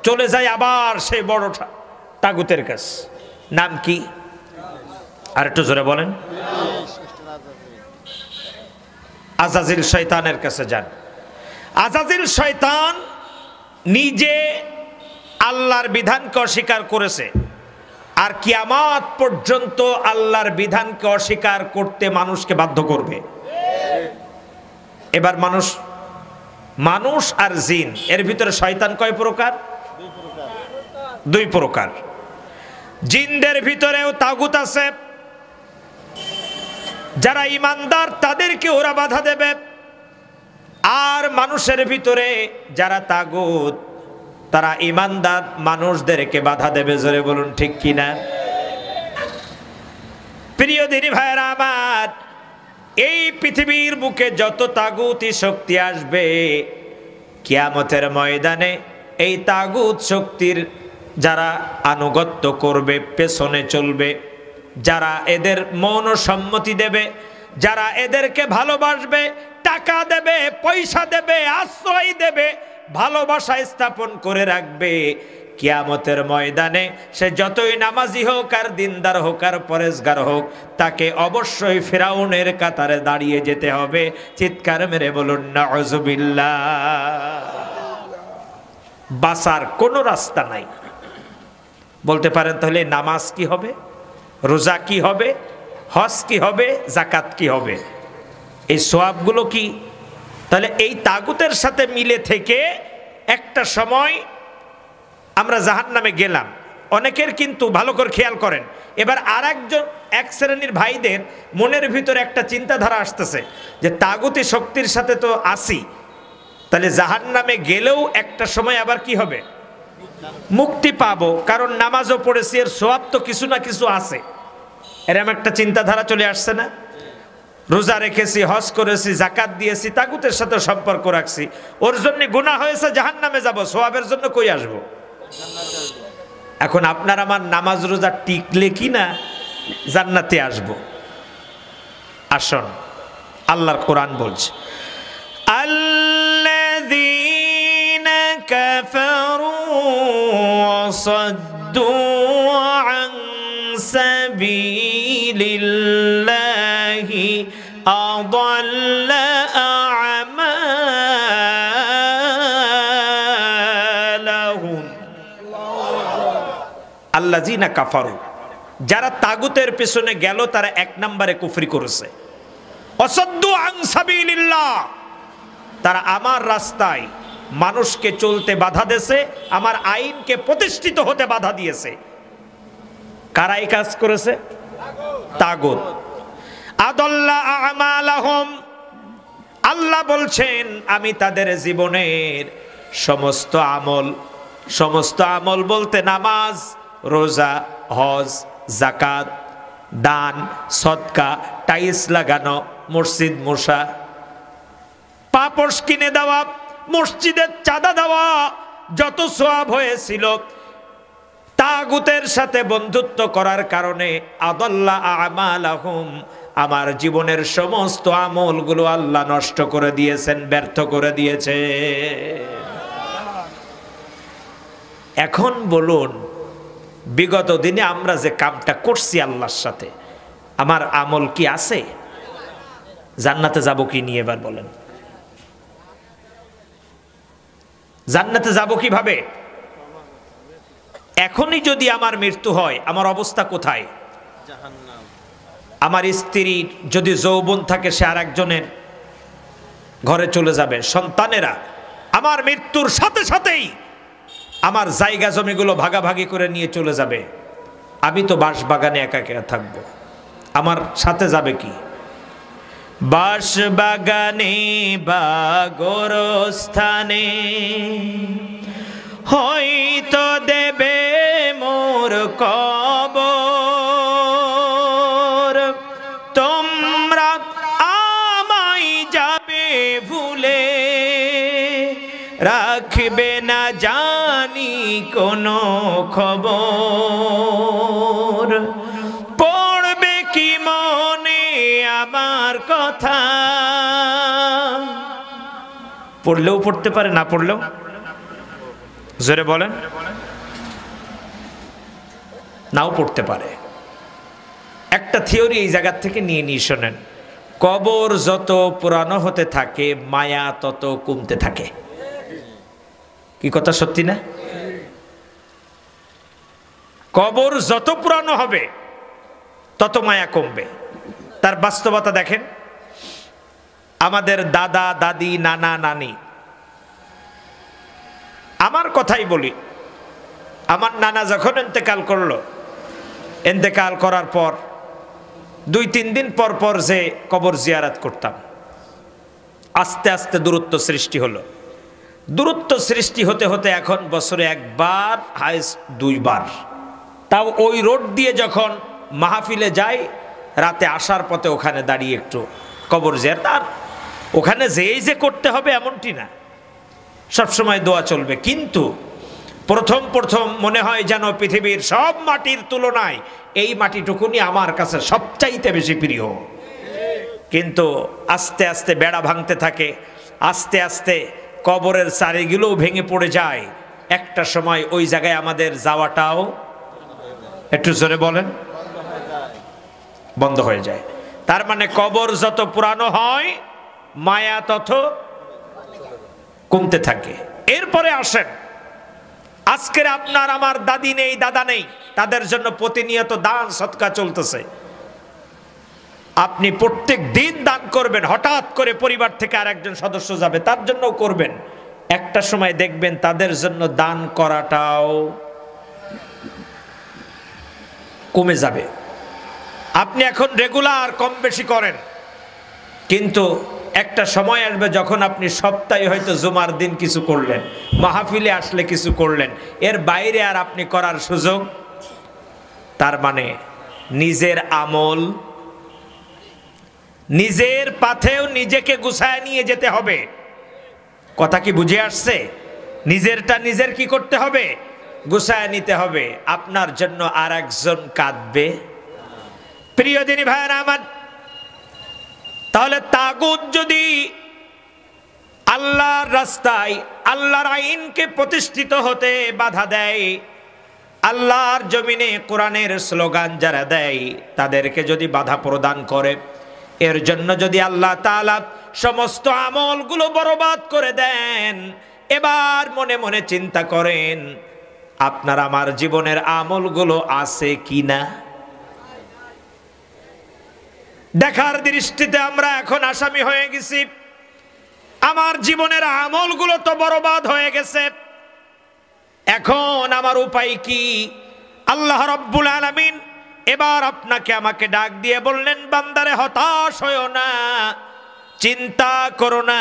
চলে যায় আবার সেই বড় তাগুতের কাছে। নাম কি? আর একটু জোরে বলেন। আজাজিল শয়তানের কাছে যান। আজাজিল শয়তান নিজে আল্লাহর বিধানকে অস্বীকার করেছে, আর কিয়ামত পর্যন্ত আল্লাহর বিধানকে অস্বীকার করতে মানুষকে বাধ্য করবে। এবার মানুষ আর জিন, এর ভিতরে শয়তান কয় প্রকার? দুই প্রকার। জিনদের ভিতরেও তাগুত আছে, যারা ইমানদার তাদেরকে ওরা বাধা দেবে। আর মানুষের ভিতরে যারা তাগুত, তারা ইমানদার মানুষদেরকে বাধা দেবে। জোরে বলুন ঠিক কিনা? প্রিয় দিনী ভাইরা আমার, এই পৃথিবীর বুকে যত তাগুতি শক্তি আসবে, কিয়ামতের ময়দানে এই তাগুত শক্তির যারা আনুগত্য করবে, পেছনে চলবে, যারা এদের মৌন সম্মতি দেবে, যারা এদেরকে ভালোবাসবে, টাকা দেবে, পয়সা দেবে, আশ্রয় দেবে, ভালোবাসা স্থাপন করে রাখবে, কিয়ামতের ময়দানে সে যতই নামাজি হোক আর দিনদার হোক আর পরেশগার হোক, তাকে অবশ্যই ফিরাউনের কাতারে দাঁড়িয়ে যেতে হবে। চিৎকার মেরে বলুন নাউজুবিল্লাহ। বাঁচার কোনো রাস্তা নাই। বলতে পারেন তাহলে নামাজ কি হবে, রোজা কি হবে, হজ কি হবে, যাকাত কি হবে, এই সওয়াবগুলো কি? তাহলে এই তাগুতের সাথে মিলে থেকে একটা সময় আমরা জাহান্নামে গেলাম। অনেকের কিন্তু ভালো করে খেয়াল করেন, এবার আর এক শ্রেণীর ভাইদের মনের ভিতরে একটা চিন্তাধারা আসতেছে যে তাগুতি শক্তির সাথে তো আসি, তাহলে জাহান্নামে গেলেও একটা সময় আবার কি হবে, মুক্তি পাবো, কারণ নামাজও পড়েছি, এর সওয়াব তো কিছু না কিছু আছে। এরকম একটা চিন্তাধারা চলে আসছে না? রোজা রেখেছি, হজ করেছি, যাকাত দিয়েছি, তাগুতের সাথে সম্পর্ক রাখছি, ওর জন্য গুনাহ হয়েছে, জাহান্নামে যাব, সওয়াবের জন্য কই আসবো? এখন আপনার আমার নামাজ রোজা টিকলে কি না জান্নাতে আসবো? আসুন, আল্লাহর কোরআন বলছে, আল্লাযীনা কাফারু ওয়া সাদ্দু আন সাবিলিল্লাহি আযাল্লা আ'মালাহুম। আল্লাযীনা কাফারু, যারা তাগুতের পেছনে গেল তারা এক নম্বরে কুফরি করেছে। অসাদ্দু আন সাবিলিল্লাহ, তারা আমার রাস্তায় মানুষকে চলতে বাধা দিয়েছে, আমার আইনকে প্রতিষ্ঠিত হতে বাধা দিয়েছে। কারা এই কাজ করেছে? তাগুত। আদাল্লা আমালাহুম, আল্লাহ বলছেন আমি তাদের জীবনের সমস্ত আমল বলতে নামাজ, রোজা, হজ, যাকাত, দান, সদকা, টাইলস লাগানো, মসজিদ মোছা, পাপড় কিনে দেওয়া, মসজিদের চাঁদা দেওয়া, যত সওয়াব হয়েছিল তাগুতের সাথে বন্ধুত্ব করার কারণে আদাল্লা আমালাহুম, আমার জীবনের সমস্ত আমলগুলো আল্লাহ নষ্ট করে দিয়েছেন, ব্যর্থ করে দিয়েছে। এখন বলুন, বিগত দিনে আমরা যে কামটা করছি আল্লাহর সাথে, আমার আমল কি আছে? জান্নাতে যাব কি নিয়ে এবার বলেন? জান্নাতে যাব কিভাবে? এখনই যদি আমার মৃত্যু হয়, আমার অবস্থা কোথায়? আমার স্ত্রীর যদি যৌবন থাকে, সে আর একজনের ঘরে চলে যাবে। সন্তানেরা আমার মৃত্যুর সাথে সাথেই আমার জায়গা জমিগুলো ভাগাভাগি করে নিয়ে চলে যাবে। আমি তো বাঁশ বাগানে একা একা থাকবো, আমার সাথে যাবে কি? বাঁশ বাগানে বা গোরস্থানে হয়তো দেবে মোর কবর, তোমরা আমায় যাবে ভুলে, রাখবে না জানি কোনো খবর। পড়বে কি মনে আমার কথা? পড়লেও পড়তে পারে, না পড়লেও। জোরে বলেন। নাও পড়তে পারে। একটা থিওরি এই জায়গা থেকে নিয়ে নিয়ে শোনেন। কবর যত পুরানো হতে থাকে, মায়া তত কমতে থাকে। কি কথা সত্যি না? কবর যত পুরানো হবে তত মায়া কমবে। তার বাস্তবতা দেখেন। আমাদের দাদা দাদি, নানা নানি, আমার কথাই বলি, আমার নানা যখন ইন্তেকাল করলো, ইন্তেকাল করার পর 2-3 দিন পর পর যে কবর জিয়ারত করতাম, আস্তে আস্তে দূরত্ব সৃষ্টি হলো। দূরত্ব সৃষ্টি হতে হতে এখন বছরে একবার, হাইস্ট 2 বার। তাও ওই রোড দিয়ে যখন মাহফিলে যাই, রাতে আসার পথে ওখানে দাঁড়িয়ে একটু কবর জিয়ারত। আর ওখানে যেই যে করতে হবে এমনটি না, সবসময় দোয়া চলবে। কিন্তু প্রথম প্রথম মনে হয় যেন পৃথিবীর সব মাটির তুলনায় এই মাটিটুকুনি আমার কাছে সবচাইতে বেশি প্রিয়। কিন্তু আস্তে আস্তে বেড়া ভাঙতে থাকে, আস্তে আস্তে কবরের চারিগুলোও ভেঙে পড়ে যায়। একটা সময় ওই জায়গায় আমাদের যাওয়াটাও, একটু জোরে বলেন, বন্ধ হয়ে যায়। তার মানে কবর যত পুরানো হয়, মায়া তত কমতে থাকে। এরপরে আসেন, আজকের আপনার আমার দাদি নেই, দাদা নেই, তাদের জন্য প্রতিনিয়ত দান সৎকা চলতেছে। আপনি প্রত্যেক দিন দান করবেন। হঠাৎ করে পরিবার থেকে আরেকজন সদস্য যাবে, তার জন্য করবেন। একটা সময় দেখবেন তাদের জন্য দান করাটাও কমে যাবে। আপনি এখন রেগুলার কম বেশি করেন, কিন্তু একটা সময় আসবে যখন আপনি সপ্তাহে হয়তো জুমার দিন কিছু করলেন, মাহফিলে আসলে কিছু করলেন, এর বাইরে আর আপনি করার সুযোগ। তার মানে নিজের আমল, নিজের পাথেও নিজেকে গুছায় নিয়ে যেতে হবে। কথা কি বুঝে আসছে? নিজেরটা নিজের কি করতে হবে? গুছায় নিতে হবে। আপনার জন্য আর একজন কাঁদবে? প্রিয় দিনী ভাইয়েরা আমার, তাহলে তাগুত যদি আল্লাহর রাস্তায় আল্লাহর আইনকে প্রতিষ্ঠিত হতে বাধা দেয়, আল্লাহর জমিনে কোরআনের স্লোগান যারা দেয় তাদেরকে যদি বাধা প্রদান করে, এর জন্য যদি আল্লাহ তাআলা সমস্ত আমলগুলো বরবাদ করে দেন, এবার মনে মনে চিন্তা করেন আপনার আমার জীবনের আমলগুলো আছে কিনা। দেখার দৃষ্টিতে আমরা এখন আসামি হয়ে গেছি। আমার জীবনের আমলগুলো তো বরবাদ হয়ে গেছে। এখন আমার উপায় কি? আল্লাহ রাব্বুল আলামিন এবার আপনাকে আমাকে ডাক দিয়ে বললেন, বান্দারে হতাশ হয়ো না, চিন্তা করো না,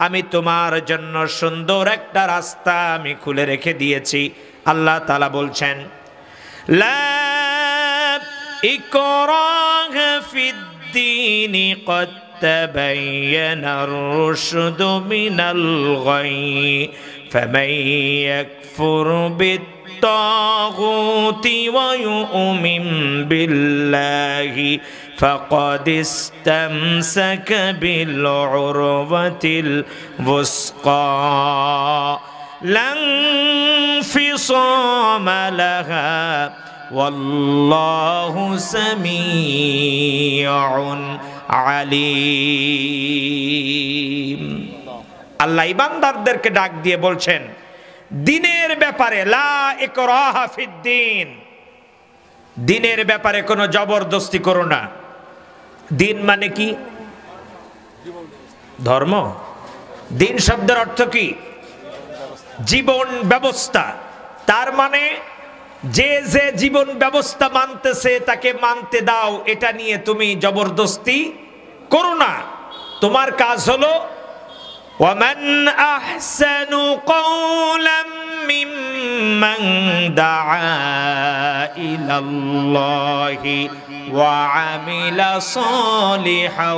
আমি তোমার জন্য সুন্দর একটা রাস্তা আমি খুলে রেখে দিয়েছি। আল্লাহ তাআলা বলছেন, লা ইকরাহা ফিদ্দীনি ক্বাদ তাবায়্যানার রুশদু মিনাল গাই, ফামান ইয়াকফুর বিত্তাগুতি ওয়া ইউমিন বিল্লাহি فقد استمسك بالعروة الوثقى لا انفصام انفصام لها والله سميع عليم আল্লাহ ইমানদারদেরকে ডাক দিয়ে বলছেন দিনের ব্যাপারে লা ইকরাহা ফিদ্দিন, দিনের ব্যাপারে কোনো জবরদস্তি করো না। দিন মানে কি? ধর্ম। দিন শব্দের অর্থ কি? জীবন ব্যবস্থা। তার মানে যে যে জীবন ব্যবস্থা মানতেছে তাকে মানতে দাও, এটা নিয়ে তুমি জবরদস্তি করো না। তোমার কাজ হলো ومن أحسن قولا ممن دعا إلى الله وعمل صالحا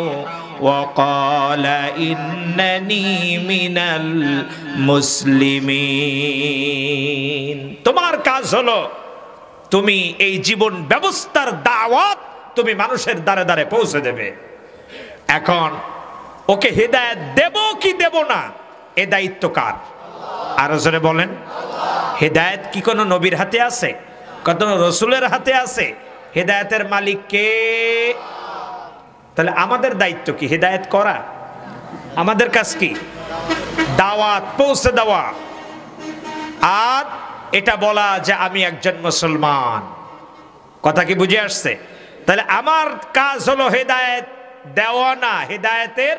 وقال إنني من المسلمين। তোমার কাজ হলো তুমি এই জীবন ব্যবস্থার দাওয়াত তুমি মানুষের দ্বারে দ্বারে পৌঁছে দেবে। এখন ওকে হেদায়েত দেব কি দেব না, এ দায়িত্ব কার? আরো জোরে বলেন। হেদায়েত কি কোনো নবীর হাতে আছে? কত রসুলের হাতে আছে? হেদায়েতের মালিক কে? তাহলে আমাদের দায়িত্ব কি? হেদায়েত করা। আমাদের কাজ কি? দাওয়াত পৌঁছে দেওয়া, আর এটা বলা যে আমি একজন মুসলমান। কথা কি বুঝে আসছে? তাহলে আমার কাজ হলো হেদায়েত দেওয়া না, হেদায়েতের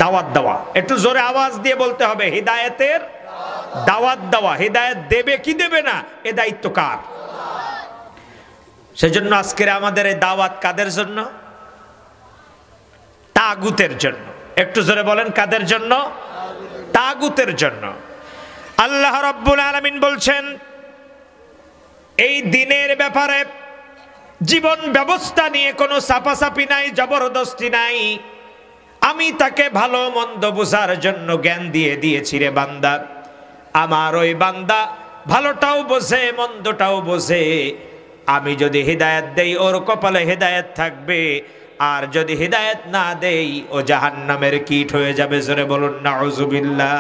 দাওয়াত দেওয়া। একটু জোরে আওয়াজ দিয়ে বলতে হবে, হেদায়েতের দাওয়াত দেওয়া। হেদায়েত দেবে কি দেবে না, এ দায়িত্ব কার? সেজন্য আজকের আমাদের এই দাওয়াত কাদের জন্য? তাগুতের জন্য। একটু জোরে বলেন, কাদের জন্য? তাগুতের জন্য। আল্লাহ রাব্বুল আলামিন বলছেন এই দিনের ব্যাপারে জীবন ব্যবস্থা নিয়ে কোনো চাপাচাপি নাই, জবরদস্তি নাই। আমি তাকে ভালো মন্দ বোঝার জন্য জ্ঞান দিয়ে দিয়েছি রে বান্দা। আমার ওই বান্দা ভালোটাও বোঝে মন্দটাও বোঝে। আমি যদি হেদায়েত দেই ওর কপালে হেদায়েত থাকবে, আর যদি হেদায়েত না দেই ও জাহান্নামের কীট হয়ে যাবে। জোরে বলুন নাউজুবিল্লাহ।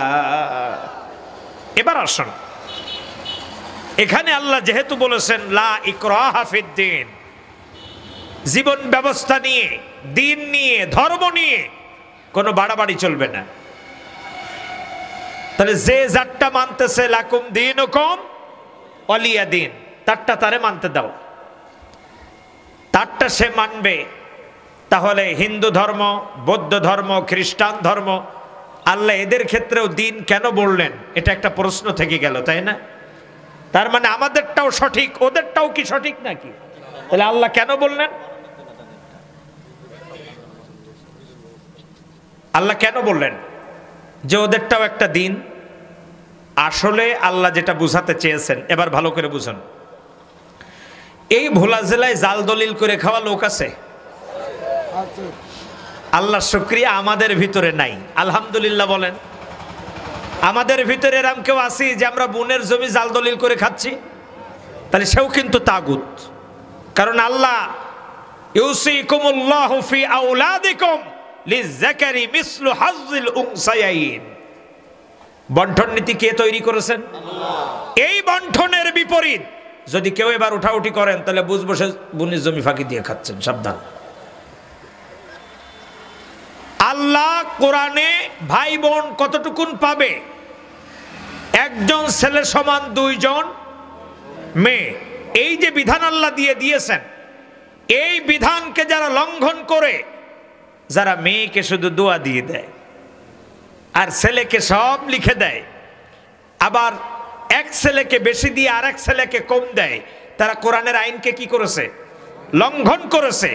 এবার আসুন, এখানে আল্লাহ যেহেতু বলেছেন লা ইকরাহা ফিদ্দিন, জীবন ব্যবস্থা নিয়ে, দিন নিয়ে, ধর্ম নিয়ে কোনো বাড়াবাড়ি চলবে না। তাহলে যে যারটা মানতেছে লাকুম দীনুকুম ওয়ালিয়া দিন, তারটা তারে মানতে দাও, তারটা সে মানবে। তাহলে হিন্দু ধর্ম, বৌদ্ধ ধর্ম, খ্রিস্টান ধর্ম, আল্লাহ এদের ক্ষেত্রেও দিন কেন বললেন? এটা একটা প্রশ্ন থেকে গেল, তাই না? তার মানে আমাদেরটাও সঠিক, ওদেরটাও কি সঠিক নাকি? তাহলে আল্লাহ কেন বললেন? আল্লাহ কেন বললেন যে ওদেরটাও একটা দিন? আসলে আল্লাহ যেটা বুঝাতে চেয়েছেন, এবার ভালো করে বুঝুন। এই ভোলা জেলায় জাল দলিল করে খাওয়া লোক আছে? আল্লাহ শুকরিয়া আমাদের ভিতরে নাই, আলহামদুলিল্লাহ বলেন। আমাদের ভিতরে এরকম কেউ আছি যে আমরা বোনের জমি জাল দলিল করে খাচ্ছি? তাহলে সেও কিন্তু তাগুত। কারণ আল্লাহ ইউসিকুমুল্লাহু ফি আওলাদিকুম লিযাকারি মিসলু হাজ্জিল উনসায়াইন, বন্টন নীতি কে তৈরি করেছেন? এই বন্টনের বিপরীত যদি কেউ এবার উঠাউঠি করেন তাহলে বুঝবো সে বোনের জমি ফাঁকি দিয়ে খাচ্ছেন, সাবধান। আল্লাহ কোরআনে ভাই বোন কতটুকুন পাবে? একজন ছেলে সমান দুইজন মেয়ে। এই যে বিধান আল্লাহ দিয়েছেন, এই বিধানকে যারা লঙ্ঘন করে, যারা মেয়েকে শুধু দোয়া দিয়ে দেয় আর ছেলেকে সব লিখে দেয়, আবার এক ছেলেকে বেশি দিয়ে আর এক ছেলেকে কম দেয়, তারা কোরআনের আইনকে কি করেছে? লঙ্ঘন করেছে।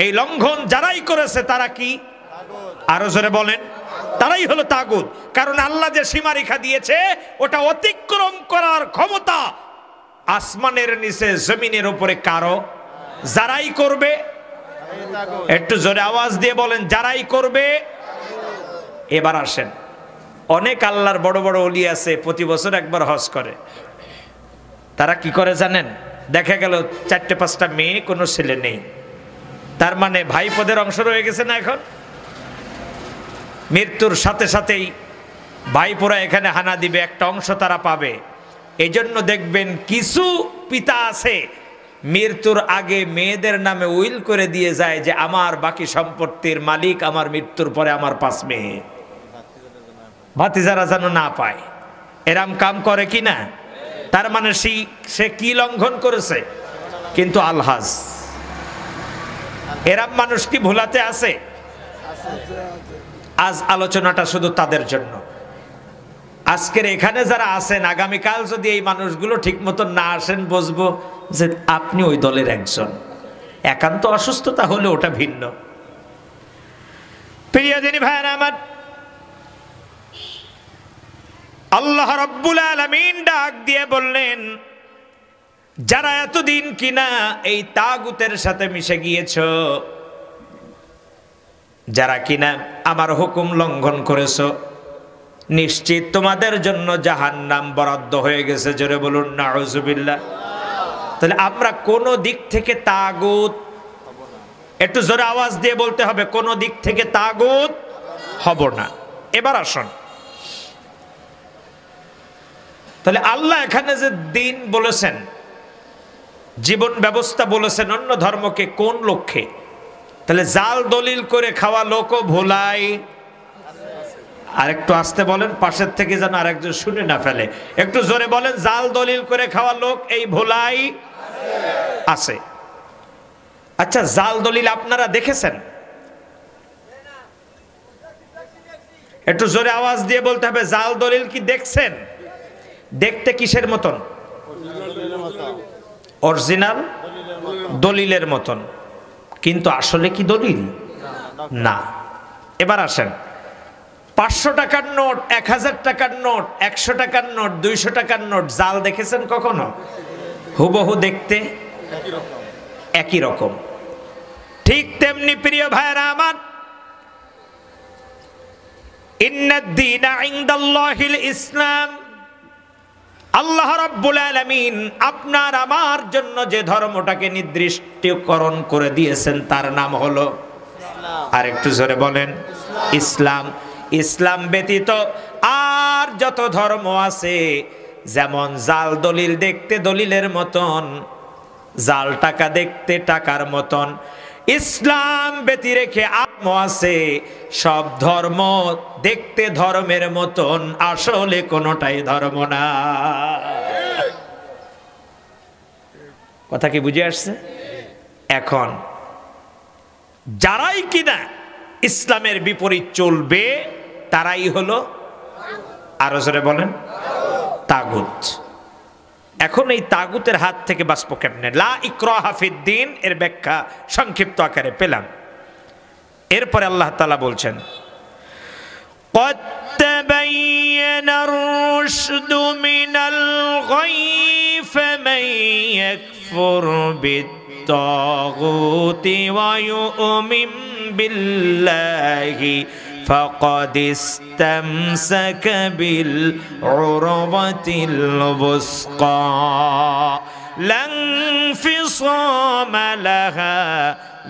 এই লঙ্ঘন যারাই করেছে তারা কি? আরো জোরে বলেন, তারাই হলো তাগুত। কারণ আল্লাহ যে সীমারেখা দিয়েছে ওটা অতিক্রম করার ক্ষমতা আসমানের নিচে জমিনের উপরে কারো? যারাই করবে, একটু জোরে আওয়াজ দিয়ে বলেন, যারাই করবে। এবার আসেন, অনেক আল্লাহর বড় বড় ওলি আছে প্রতি বছর একবার হজ করে। তারা কি করে জানেন? দেখা গেল 4-5টা মেয়ে, কোনো ছেলে নেই। তার মানে ভাইপদের অংশ রয়ে গেছে না? এখন মৃত্যুর সাথে সাথেই ভাইপোরা এখানে হানা দিবে, একটা অংশ তারা পাবে। এই জন্য দেখবেন কিছু পিতা আছে মৃত্যুর আগে মেয়েদের নামে উইল করে দিয়ে যায় যে আমার বাকি সম্পত্তির মালিক আমার মৃত্যুর পরে আমার 5 মেয়ে, ভাতিজারা যেন না পায়। এরাম কাম করে কি না? তার মানে সে কি লঙ্ঘন করেছে? কিন্তু আলহাজ এরাম মানুষ কি ভুলাতে আছে? আজ আলোচনাটা শুধু তাদের জন্য। আজকের এখানে যারা আছেন, আগামীকাল যদি এই মানুষগুলো ঠিক মতো না আসেন, বুঝবো যে আপনি ওই দলের একজন। একান্ত অসুস্থতা হলে ওটা ভিন্ন। প্রিয় দিনী ভাইরা আমার, আল্লাহ রাব্বুল আলামিন ডাক দিয়ে বললেন, যারা এতদিন কিনা এই তাগুতের সাথে মিশে গিয়েছ, যারা কিনা আমার হুকুম লঙ্ঘন করেছো, নিশ্চিত তোমাদের জন্য জাহান্নাম বরাদ্দ হয়ে গেছে। জোরে বলুন নাউজুবিল্লাহ। তাহলে আমরা কোন দিক থেকে তাগুত, একটু জোরে আওয়াজ দিয়ে বলতে হবে, কোন দিক থেকে তাগুত হব না। এবার আসুন, তাহলে আল্লাহ এখানে যে দিন বলেছেন, জীবন ব্যবস্থা বলেছেন অন্য ধর্মকে, কোন লক্ষ্যে? তাহলে জাল দলিল করে খাওয়া লোকও ভোলাই। আর একটু আস্তে বলেন, পাশের থেকে যেন আরেকজন শুনে না ফেলে। একটু জোরে বলেন, জাল দলিল করে খাওয়া লোক এই ভোলাই আছে। আচ্ছা, জাল দলিল আপনারা দেখেছেন? একটু জোরে আওয়াজ দিয়ে বলতে হবে, জাল দলিল কি দেখছেন? দেখতে কিসের মতন? অরিজিনাল দলিলের মতন, কিন্তু আসলে কি দলিল না। এবার আসেন, 500 টাকার নোট, 1000 টাকার নোট, 100 টাকার নোট, 200 টাকার নোট জাল দেখেছেন কখনো? হুবহু দেখতে একই রকম। ঠিক তেমনি প্রিয় ভাইরা আমার, ইন্নাদ-দীনা ইনদাল্লাহিল ইসলাম, আল্লাহ রাব্বুল আলামিন আপনার আমার জন্য যে ধর্মটাকে নির্দিষ্টকরণ করে দিয়েছেন তার নাম হলো, আর একটু জোরে বলেন, ইসলাম। ইসলাম ব্যতীত আর যত ধর্ম আছে, যেমন জাল দলিল দেখতে দলিলের মতন, জাল টাকা দেখতে টাকার মতন, ইসলাম ব্যতী রেখে আত্ম আছে, সব ধর্ম দেখতে ধর্মের মতন, আসলে কোনোটাই ধর্ম না। কথা কি বুঝে আসছে? এখন যারাই কিনা ইসলামের বিপরীত চলবে তারাই হলো, আরো জোরে বলেন, তাগুত। এখন এই তাগুতের হাত থেকে বাঁচবো কেমনে? লা ইকরাহা ফিদ্দিন এর ব্যাখ্যা সংক্ষিপ্ত আকারে পেলাম। এরপরে আল্লাহ তাআলা বলছেন, قد تبين الرشد من الغي فمن يكفر بالطاغوت ويؤمن بالله فقد استمسك بالعروة الوثقى لا انفصام لها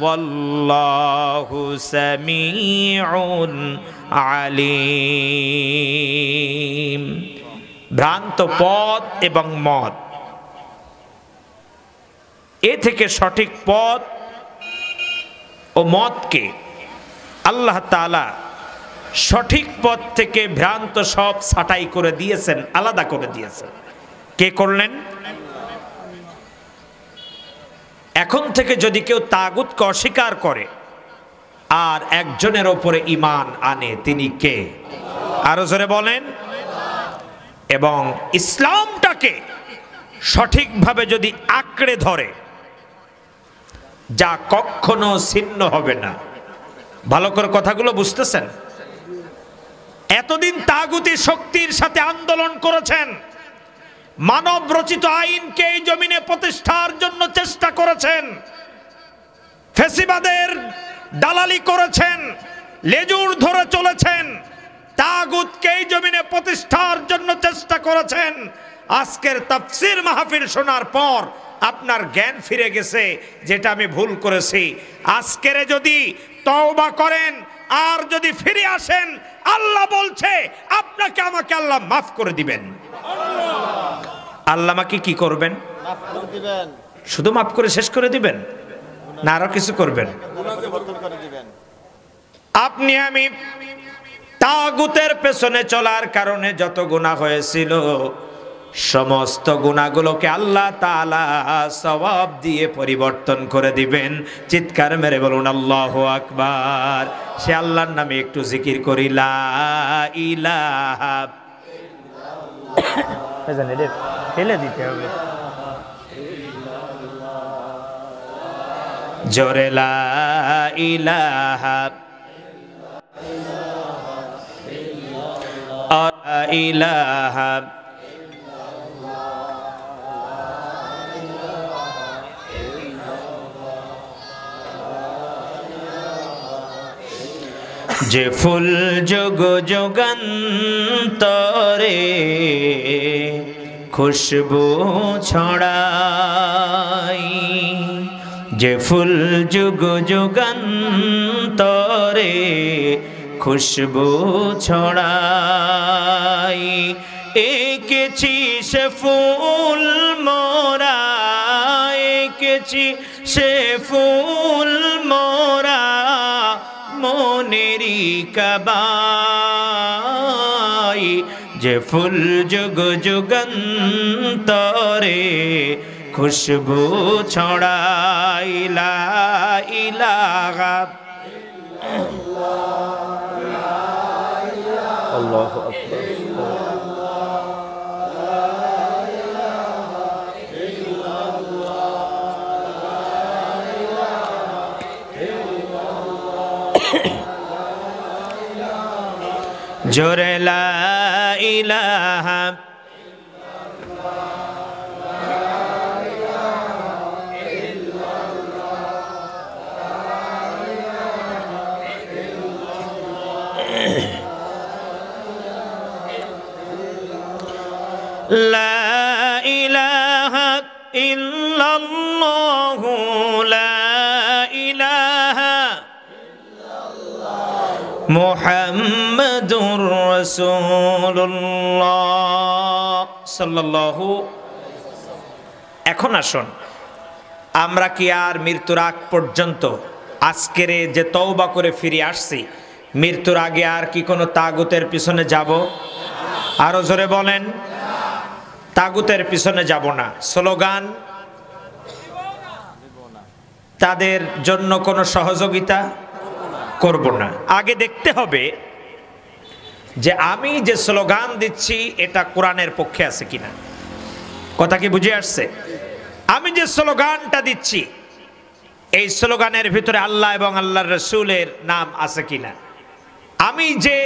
والله سميع عليم। ভ্রান্ত পথ এবং মত, এ থেকে সঠিক পথ ও মতকে আল্লাহ তাআলা সঠিক পথ থেকে ভ্রান্ত সব ছাঁটাই করে দিয়েছেন, আলাদা করে দিয়েছেন। কে করলেন? এখন থেকে যদি কেউ তাগুতকে অস্বীকার করে আর একজনের ওপরে ঈমান আনে, তিনি কে? আরো জোরে বলেন। এবং ইসলামটাকে সঠিকভাবে যদি আঁকড়ে ধরে, যা কখনো ছিন্ন হবে না। ভালো করে কথাগুলো বুঝতেছেন? এতদিন তাগুতি শক্তির সাথে আন্দোলন করেছেন, মানব রচিত আইনকে এই জমিনে প্রতিষ্ঠার জন্য চেষ্টা করেছেন, ফ্যাসিবাদের দালালি করেছেন, লেজুর ধরে চলেছেন, তাগুতকে এই জমিনে প্রতিষ্ঠার জন্য চেষ্টা করেছেন। আজকের তাফসীর মাহফিল শোনার পর আপনার জ্ঞান ফিরে গেছে, যেটা আমি ভুল করেছি। আজকের যদি তওবা করেন আর যদি ফিরে আসেন, আল্লাহ বলছে আপনাকে আমাকে আল্লাহ মাফ করে দিবেন। আল্লাহ আমাকে কি করবেন? শুধু মাফ করে শেষ করে দিবেন না আরো কিছু করবেন? আপনি আমি তাগুতের পেছনে চলার কারণে যত গুনাহ হয়েছিল সমস্ত গুনাহগুলোকে আল্লাহ তাআলা সওয়াব দিয়ে পরিবর্তন করে দিবেন। চিৎকার মেরে বলুন আল্লাহু আকবার। সে আল্লাহর নামে একটু জিকির করি, লা ইলাহা ইল্লাল্লাহ। ফেলে দিতে হবে জোরে, লা ইলাহা ইলাহা যে ফুল যোগ যোগান্তরে খুশবু ছড়াই, যে ফুল যুগ যুগান্তরে খুশবু ছড়াই, এঁকেছি সে ফুল মোরা, এঁকেছি সে ফুল মোরা মনেরি কাবাই, যে ফুল যুগ যুগান্তরে খুশবু ছড়াই, লা ইলাহা আল্লাহু আকবার। জোরে লা ইলাহা লা ইলাহা ইল্লাল্লাহু, লা ইলাহা মুহাম্মাদুর রাসূলুল্লাহ সাল্লাল্লাহু। এখন আসুন, আমরা কি আর মৃত্যুর আগ পর্যন্ত আজকের যে তওবা করে ফিরে আসছি, মৃত্যুর আগে আর কি কোনো তাগুতের পিছনে যাব? আরো জোরে বলেন, তাগুতের পিছনে যাব না। স্লোগান, তাদের জন্য কোনো সহযোগিতা করব না। আগে দেখতে হবে যে আমি যে স্লোগান দিচ্ছি এটা কোরআনের পক্ষে আছে কিনা। কথা কি বুঝে আসছে? আমি যে স্লোগানটা দিচ্ছি এই স্লোগানের ভিতরে আল্লাহ এবং আল্লাহর রাসূলের নাম আছে কিনা। আমি যে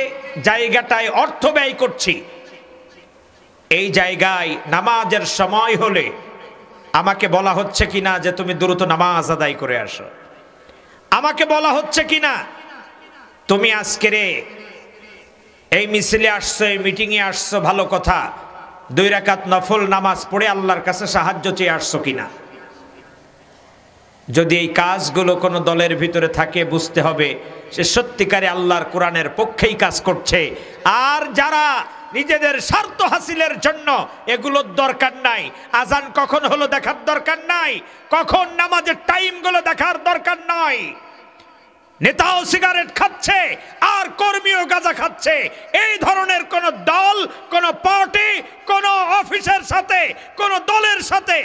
জায়গাটায় অর্থ ব্যয় করছি এই জায়গায় নামাজের সময় হলে আমাকে বলা হচ্ছে কিনা যে তুমি দ্রুত নামাজ আদায় করে আসো। আমাকে বলা হচ্ছে কিনা তুমি আজকের এই মিছিলে আসছো, এই মিটিংয়ে আসছো, ভালো কথা, 2 রাকাত নফল নামাজ পড়ে আল্লাহর কাছে সাহায্য চেয়ে আসছো কিনা। যদি এই কাজগুলো কোনো দলের ভিতরে থাকে বুঝতে হবে সে সত্যিকারে আল্লাহর কোরআনের পক্ষেই কাজ করছে। আর যারা নিজেদের স্বার্থ হাসিলের জন্য এগুলোর দরকার নাই, আজান কখন হলো দেখার দরকার নাই, কখন নামাজের টাইমগুলো দেখার দরকার নাই, নেতাও সিগারেট খাচ্ছে আর কর্মীও গাঁজা খাচ্ছে, এই ধরনের কোন দল, কোন পার্টি, কোন অফিসের সাথে, কোন দলের সাথে,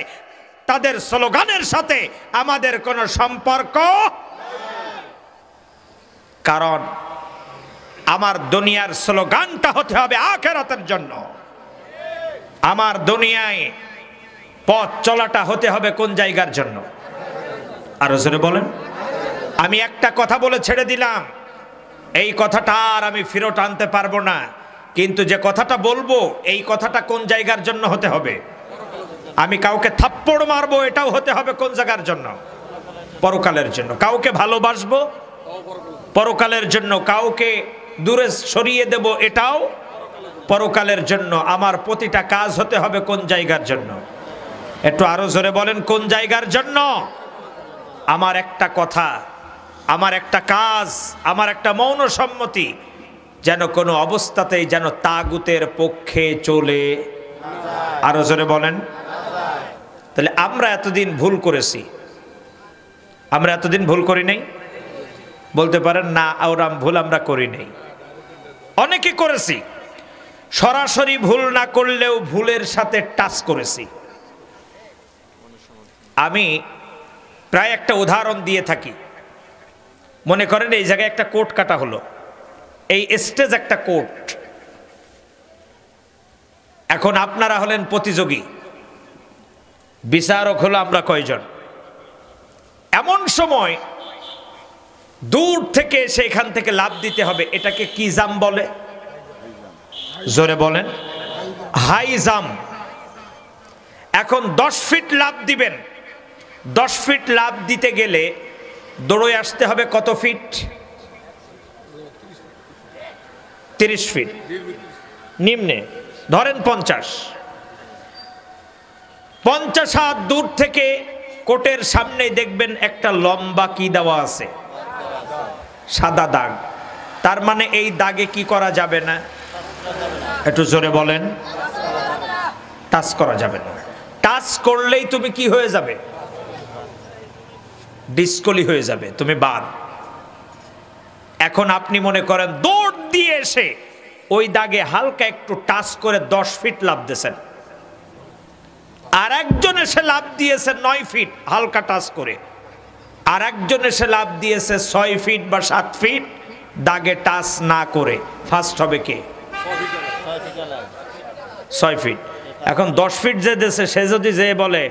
তাদের স্লোগানের সাথে আমাদের কোনো সম্পর্ক। কারণ আমার দুনিয়ার স্লোগানটা হতে হবে আখিরাতের জন্য। আমার দুনিয়ায় পথ চলাটা হতে হবে কোন জায়গার জন্য? আরো জোরে বলেন। আমি একটা কথা বলে ছেড়ে দিলাম, এই কথাটা আর আমি ফেরত আনতে পারবো না, কিন্তু যে কথাটা বলবো এই কথাটা কোন জায়গার জন্য হতে হবে? আমি কাউকে থাপ্পড় মারবো এটাও হতে হবে কোন জায়গার জন্য? পরকালের জন্য। কাউকে ভালোবাসবো পরকালের জন্য, কাউকে দূরে সরিয়ে দেব এটাও পরকালের জন্য। আমার প্রতিটা কাজ হতে হবে কোন জায়গার জন্য? একটু আরো জোরে বলেন, কোন জায়গার জন্য? আমার একটা কথা, আমার একটা কাজ, আমার একটা মৌন সম্মতি যেন কোনো অবস্থাতেই যেন তাগুতের পক্ষে চলে আরো জোরে বলেন। তাহলে আমরা এতদিন ভুল করেছি, আমরা এতদিন ভুল করি নাই? বলতে পারেন না, ওরাম ভুল আমরা করি নাই। অনেকে করেছি, সরাসরি ভুল না করলেও ভুলের সাথে টাচ করেছি। আমি প্রায় একটা উদাহরণ দিয়ে থাকি। মনে করেন এই জায়গায় একটা কোট কাটা হলো, এই স্টেজ একটা কোট। এখন আপনারা হলেন প্রতিযোগী, বিচারক হলো আমরা কয়জন। এমন সময় দূর থেকে সেখান থেকে লাফ দিতে হবে, এটাকে কি জাম্প বলে? জোরে বলেন। High jump. এখন 10 ফিট লাফ দিবেন। 10 ফিট লাফ দিতে গেলে দৌড়ে আসতে হবে কত ফিট? 30 ফিট। নিম্নে ধরেন 50 হাত দূর থেকে কোটের সামনে দেখবেন একটা লম্বা কি দেওয়া আছে, সাদা দাগ। তার মানে এই দাগে কি করা যাবে না? একটু জোরে বলেন। টাচ করা যাবে না। টাচ করলেই তুমি কি হয়ে যাবে? ডিসকলি হয়ে যাবে, তুমি বাদ। এখন আপনি মনে করেন দৌড় দিয়ে এসে ওই দাগে হালকা একটু টাচ করে 10 ফিট লাফ দিয়েছেন, আর একজন এসে লাফ দিয়েছে 9 ফিট হালকা টাচ করে, আর একজন এসে লাফ দিয়েছে 6 ফিট বা 7 ফিট দাগে টাচ না করে। ফার্স্ট হবে কে? 6 ফিট। এখন 10 ফিট যে দেশে সে যদি যে বলে,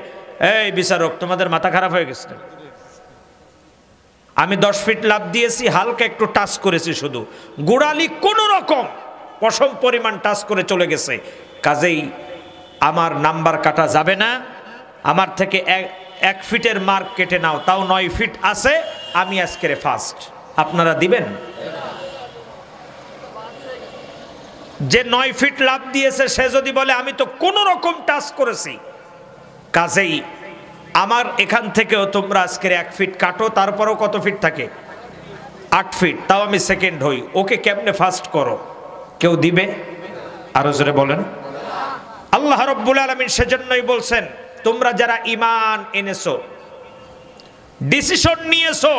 এই বিচারক তোমাদের মাথা খারাপ হয়ে গেছে, আমি 10 ফিট লাফ দিয়েছি, হালকা একটু টাচ করেছি, শুধু গোড়ালি কোন রকম পশম পরিমাণ টাচ করে চলে গেছে, কাজেই আমার নাম্বার কাটা যাবে না, আমার থেকে 1 ফিটের মার্ক কেটে নাও, তাও 9 ফিট আছে, আমি আজকের ফার্স্ট। আপনারা দিবেন? যে 9 ফিট লাফ দিয়েছে সে যদি বলে আমি তো কোন রকম টাচ করেছি, কাজেই আমার এখান থেকেও তোমরা আজকের 1 ফিট কাটো, তারপরেও কত ফিট থাকে? 8 ফিট, তাও আমি সেকেন্ড হই, ওকে কেমনে ফার্স্ট করো? কেউ দিবে? আরো জোরে বলেন। আল্লাহ রাব্বুল আলামিন সেজন্যই বলছেন, তোমরা যারা ঈমান এনেছো, ডিসিশন নিয়েছো,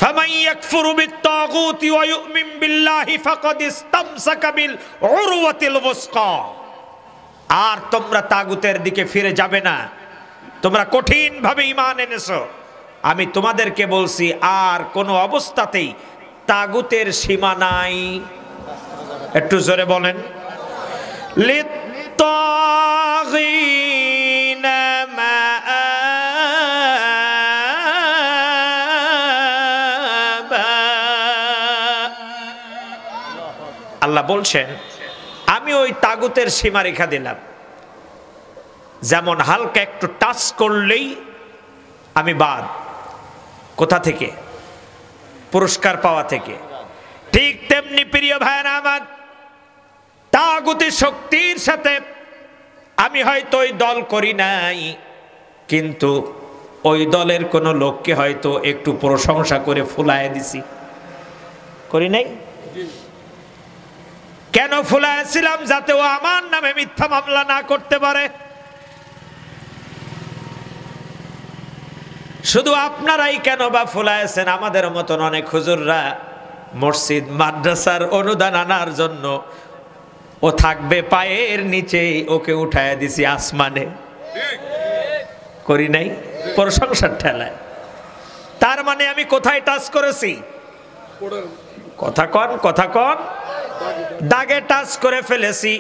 ফামান ইয়াকফুরু বিত-তাগুতি ওয়া ইউমিন বিল্লাহি ফাকাদ ইসতামসাকা বিল উরওয়াতিল ওয়াসকা, আর তোমরা তাগুতের দিকে ফিরে যাবে না, তোমরা কঠিন ভাবে ঈমান এনেছো, আমি তোমাদেরকে বলছি আর কোন অবস্থাতেই তাগুতের সীমা নাই। একটু জোরে বলেন। লিত্তাগিনা মাআবা, আল্লাহ বলছেন আমি ওই তাগুতের সীমা রেখা দিলাম, যেমন হালকা একটু টাচ করলেই আমি বাদ। কোথা থেকে? পুরস্কার পাওয়া থেকে। ঠিক তেমনি প্রিয় ভাইরা আমার, তাগুতি শক্তির সাথে আমি হয়তো ওই দল করি নাই, কিন্তু ওই দলের কোন লোককে হয়তো একটু প্রশংসা করে ফুলায় দিছি, করি নাই? কেন ফুলাইছিলাম? যাতে ও আমার নামে মিথ্যা মামলা না করতে পারে। শুধু আপনারাই কেন বা ফুলাইছেন, আমাদের মতন অনেক হুজুররা মসজিদ মাদ্রাসার অনুদান আনার জন্য ও থাকবে পায়ের নিচে, ওকে উঠায় দিছি আসমানে, করি নাই? প্রশংসার ঠেলায়। তার মানে আমি কোথায় টাচ করেছি? কথা কন, কথা কন। দাগে টাচ করে ফেলেছি।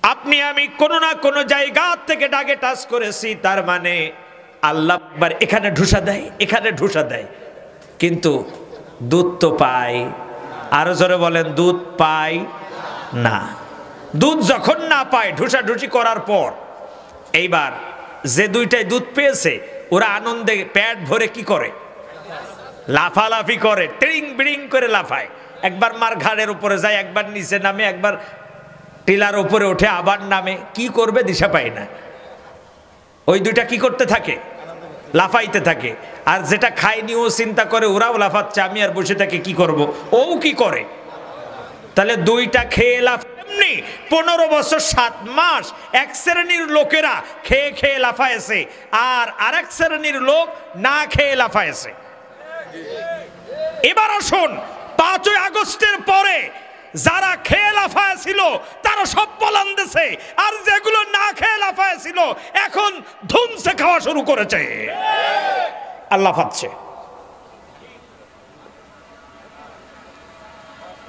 আপনি আমি কোনো না কোনো জায়গা থেকে দাগে টাচ করেছি, তার মানে আল্লাহ এখানে ঢুসা দেয়, এখানে ঢুসা দেয়, কিন্তু দুধ তো পাই। আরো জোরে বলেন, দুধ পাই না। দুধ যখন না পায় ঢুসাঢুসি করার পর, এইবার যে দুইটাই দুধ পেয়েছে ওরা আনন্দে পেট ভরে কি করে? লাফালাফি করে, ট্রিং বিড়িং করে লাফায়। একবার মার ঘাড়ের উপরে যায়, একবার নিচে নামে, একবার টিলার উপরে ওঠে, আবার নামে। কি করবে দিশা পায় না। ওই দুইটা কি করতে থাকে? লাফাইতে থাকে। আর যেটা খায়নি ও চিন্তা করে ওরাও লাফাচ্ছে, আমি আর বসে থাকি কি করব। ও কি করে? তাহলে দুইটা খেয়ে লাফ। এমনি 15 বছর 7 মাস এক শ্রেণীর লোকেরা খেয়ে খেয়ে লাফায়েছে, আর আরেক শ্রেণীর লোক না খেয়ে লাফায়েছে। এবার আসুন 5ই আগস্টের পরে যারা খেয়ে লাফায়েছিল তারা সব পলান দিছে, আর যেগুলো না খেয়ে লাফায়েছিল এখন ধুমসে খাওয়া শুরু করেছে। আল্লাহ পাচ্ছে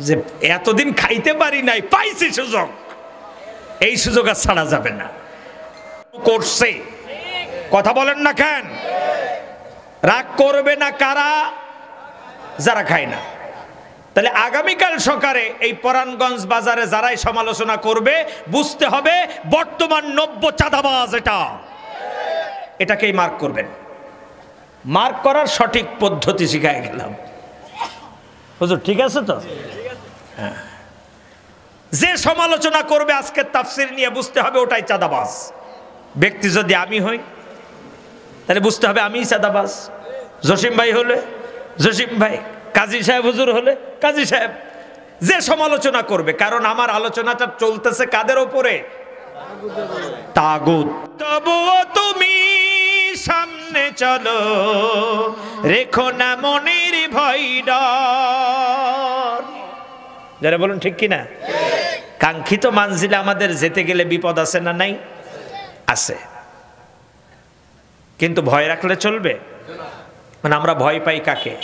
যে এতদিন খাইতে পারি নাই, পাইছি সুযোগ, এই সুযোগ আর ছাড়া যাবে না। করছে কথা বলেন না কেন? রাগ করবে না কারা? যারা খায় না। তাহলে আগামীকাল সকালে এই পরাণগঞ্জ বাজারে যারাই সমালোচনা করবে বুঝতে হবে বর্তমান নব্য চাঁদাবাজ এটাকেই মার্ক করবেন। মার্ক করার সঠিক পদ্ধতি শিখাই গেলাম। হুজুর ঠিক আছে তো? হ্যাঁ। যে সমালোচনা করবে আজকে তাফসীর নিয়ে বুঝতে হবে ওটাই চাঁদাবাজ। ব্যক্তি যদি আমি হই তাহলে বুঝতে হবে আমিই চাঁদাবাজ। জসিম ভাই হলে জসিম ভাই, কাজী সাহেব হুজুর হলে কাজী সাহেব। যে সমালোচনা করবে, কারণ আমার আলোচনাটা চলতেছে কাদের ওপরে? তাগুত। তবুও তুমি সামনে চলো, রেখো না মনের ভয় ডর। যারা বলুন ঠিক কিনা? কাঙ্ক্ষিত মানজিলে আমাদের যেতে গেলে বিপদ আছে না নাই? আছে। কিন্তু ভয় রাখলে চলবে? মানে আমরা ভয় পাই কাকে?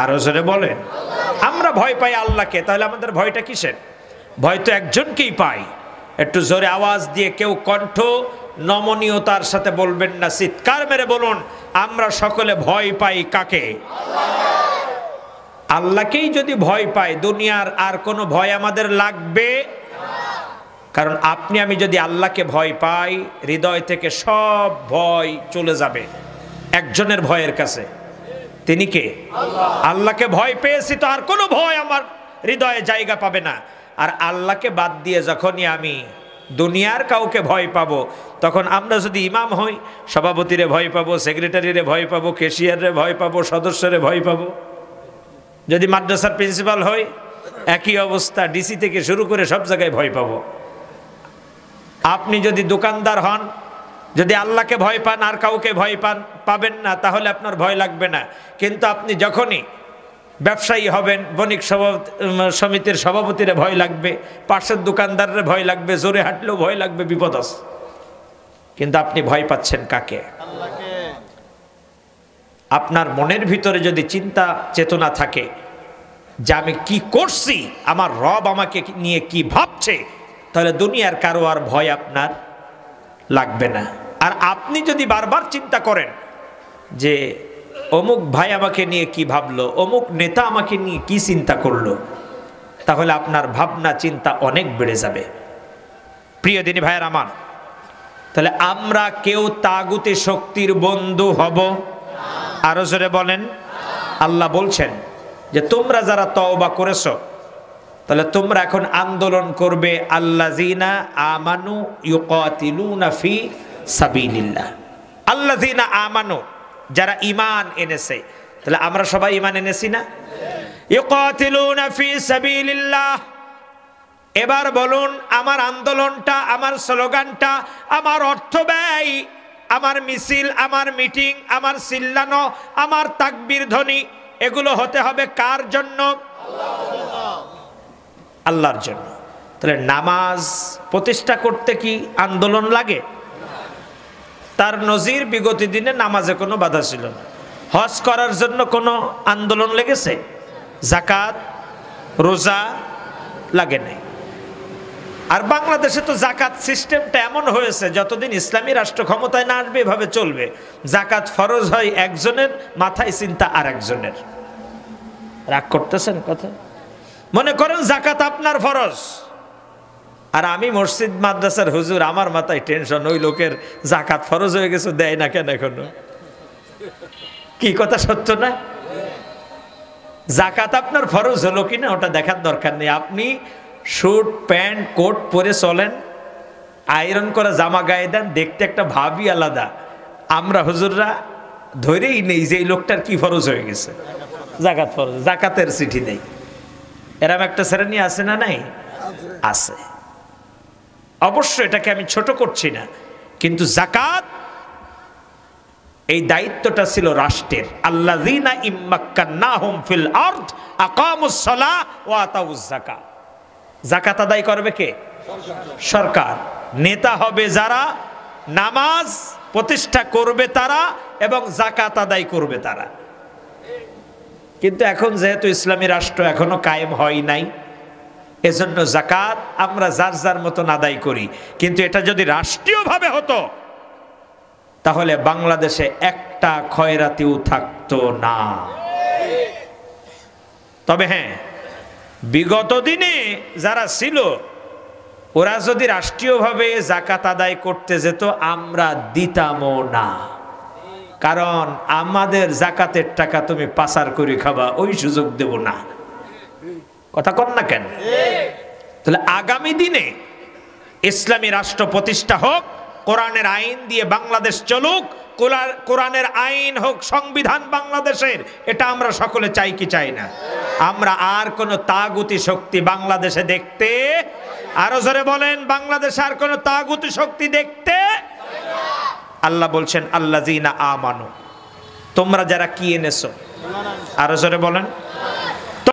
আরো জোরে বলেন। আমরা ভয় পাই আল্লাহকে। তাহলে আমাদের ভয়টা কিসের? ভয় তো একজনকেই পাই। একটু জোরে আওয়াজ দিয়ে কেউ কণ্ঠ নমনীয়তার সাথে বলবেন না, চিৎকার মেরে বলুন, আমরা সকলে ভয় পাই কাকে? আল্লাহকেই যদি ভয় পাই, দুনিয়ার আর কোনো ভয় আমাদের লাগবে? কারণ আপনি আমি যদি আল্লাহকে ভয় পাই, হৃদয় থেকে সব ভয় চলে যাবে একজনের ভয়ের কাছে। তিনি কে? আল্লাহকে ভয় পেয়েছি তো আর কোনো ভয় আমার হৃদয়ে জায়গা পাবে না। আর আল্লাহকে বাদ দিয়ে যখনই আমি দুনিয়ার কাউকে ভয় পাবো, তখন আমরা যদি ইমাম হই সভাপতিরে ভয় পাবো, সেক্রেটারিরে ভয় পাবো, ক্যাশিয়ারে ভয় পাবো, সদস্যরে ভয় পাবো। যদি মাদ্রাসার প্রিন্সিপাল হই একই অবস্থা, ডিসি থেকে শুরু করে সব জায়গায় ভয় পাবো। আপনি যদি দোকানদার হন, যদি আল্লাহকে ভয় পান আর কাউকে ভয় পাবেন না, তাহলে আপনার ভয় লাগবে না। কিন্তু আপনি যখনই ব্যবসায়ী হবেন, বণিক সমিতির সভাপতিরে ভয় লাগবে, পাশের দোকানদারের ভয় লাগবে, জোরে হাঁটলেও ভয় লাগবে, বিপদ আছে। কিন্তু আপনি ভয় পাচ্ছেন কাকে? আপনার মনের ভিতরে যদি চিন্তা চেতনা থাকে যে আমি কি করছি, আমার রব আমাকে নিয়ে কি ভাবছে, তাহলে দুনিয়ার কারো আর ভয় আপনার লাগবে না। আর আপনি যদি বারবার চিন্তা করেন যে অমুক ভাই আমাকে নিয়ে কি ভাবলো, অমুক নেতা আমাকে নিয়ে কি চিন্তা করলো, তাহলে আপনার ভাবনা চিন্তা অনেক বেড়ে যাবে। প্রিয় দিনী ভাইয়ের আমার, তাহলে আমরা কেউ তাগুতি শক্তির বন্ধু হব? আরো জোরে বলেন। আল্লাহ বলছেন যে তোমরা যারা তওবা করেছো, তাহলে তোমরা এখন আন্দোলন করবে। আল্লাযিনা আমানু ইউকাতিলুনা ফি সাবিলিল্লাহ। আল্লাযিনা আমানু, যারা ঈমান এনেছে। তাহলে আমরা সবাই ঈমান এনেছি না? ইউকাতিলুনা ফি সাবিলিল্লাহ। এবার বলুন, আমার আন্দোলনটা, আমার স্লোগানটা, আমার অর্থ ব্যয়, আমার মিছিল, আমার মিটিং, আমার চিল্লানো, আমার তাকবীর ধ্বনি, এগুলো হতে হবে কার জন্য? আল্লাহর জন্য। তাহলে নামাজ প্রতিষ্ঠা করতে কি আন্দোলন লাগে? তার নজির বিগত দিনে নামাজে কোনো বাধা ছিল না। হজ করার জন্য কোনো আন্দোলন লেগেছে? যাকাত, রোজা লাগে নাই। আর বাংলাদেশে তো জাকাত সিস্টেমটা এমন হয়েছে, যতদিন ইসলামী রাষ্ট্র ক্ষমতায় না আসবে এভাবে চলবে। জাকাত ফরজ হয় একজনের, মাথায় চিন্তা আর একজনের। রাগ করতেছেন কথা? মনে করেন জাকাত আপনার ফরজ, আর আমি মসজিদ মাদ্রাসার হুজুর, আমার মাথায় টেনশন, ওই লোকের জাকাত ফরজ হয়ে গেছে, দেয় না কেন এখনো? কি কথা সত্য না? জাকাত আপনার ফরজ হলো কিনা ওটা দেখার দরকার নেই। আপনি স্যুট প্যান্ট কোট পরে চলেন, আয়রন করা জামা গায়ে দেন, দেখতে একটা ভাবই আলাদা। আমরা হুজুররা ধরেই নেই যে এই লোকটার কি ফরজ হয়ে গেছে, জাকাত ফরজ, জাকাতের চিঠি নেই। এরম একটা শ্রেণী আছে না নাই? আছে। অবশ্য এটাকে আমি ছোট করছি না, কিন্তু যাকাত এই দায়িত্বটা ছিল রাষ্ট্রের। আল্লাযীনা ইম্মাক্কান্নাহুম ফিল আরদ আকামুস সালাহ ওয়া আতাউজ যাকাত। যাকাত আদায় করবে কে? সরকার। নেতা হবে যারা, নামাজ প্রতিষ্ঠা করবে তারা, এবং যাকাত আদায় করবে তারা। কিন্তু এখন যেহেতু ইসলামী রাষ্ট্র এখনো কায়েম হয় নাই, এজন্য যাকাত আমরা যার যার মতন আদায় করি। কিন্তু এটা যদি রাষ্ট্রীয়ভাবে হতো তাহলে বাংলাদেশে একটা খয়রাতিও থাকতো না। তবে হ্যাঁ, বিগত দিনে যারা ছিল ওরা যদি রাষ্ট্রীয়ভাবে যাকাত আদায় করতে যেত আমরা দিতামও না, কারণ আমাদের যাকাতের টাকা তুমি পাচার করে খাবা ওই সুযোগ দেব না। কথা কন না কেন? তাহলে আগামী দিনে ইসলামী রাষ্ট্র প্রতিষ্ঠা হোক, কোরআনের আইন দিয়ে বাংলাদেশ চলুক, কোরআনের আইন হোক সংবিধান বাংলাদেশের, এটা আমরা সকলে চাই কি চাই না? আমরা আর কোন তাগুতি শক্তি বাংলাদেশে দেখতে, আরো জোরে বলেন, বাংলাদেশে আর কোন তাগুতি শক্তি দেখতে। আল্লাহ বলছেন আল্লাযীনা আমানু, তোমরা যারা কি এনেছো, আরো জোরে বলেন,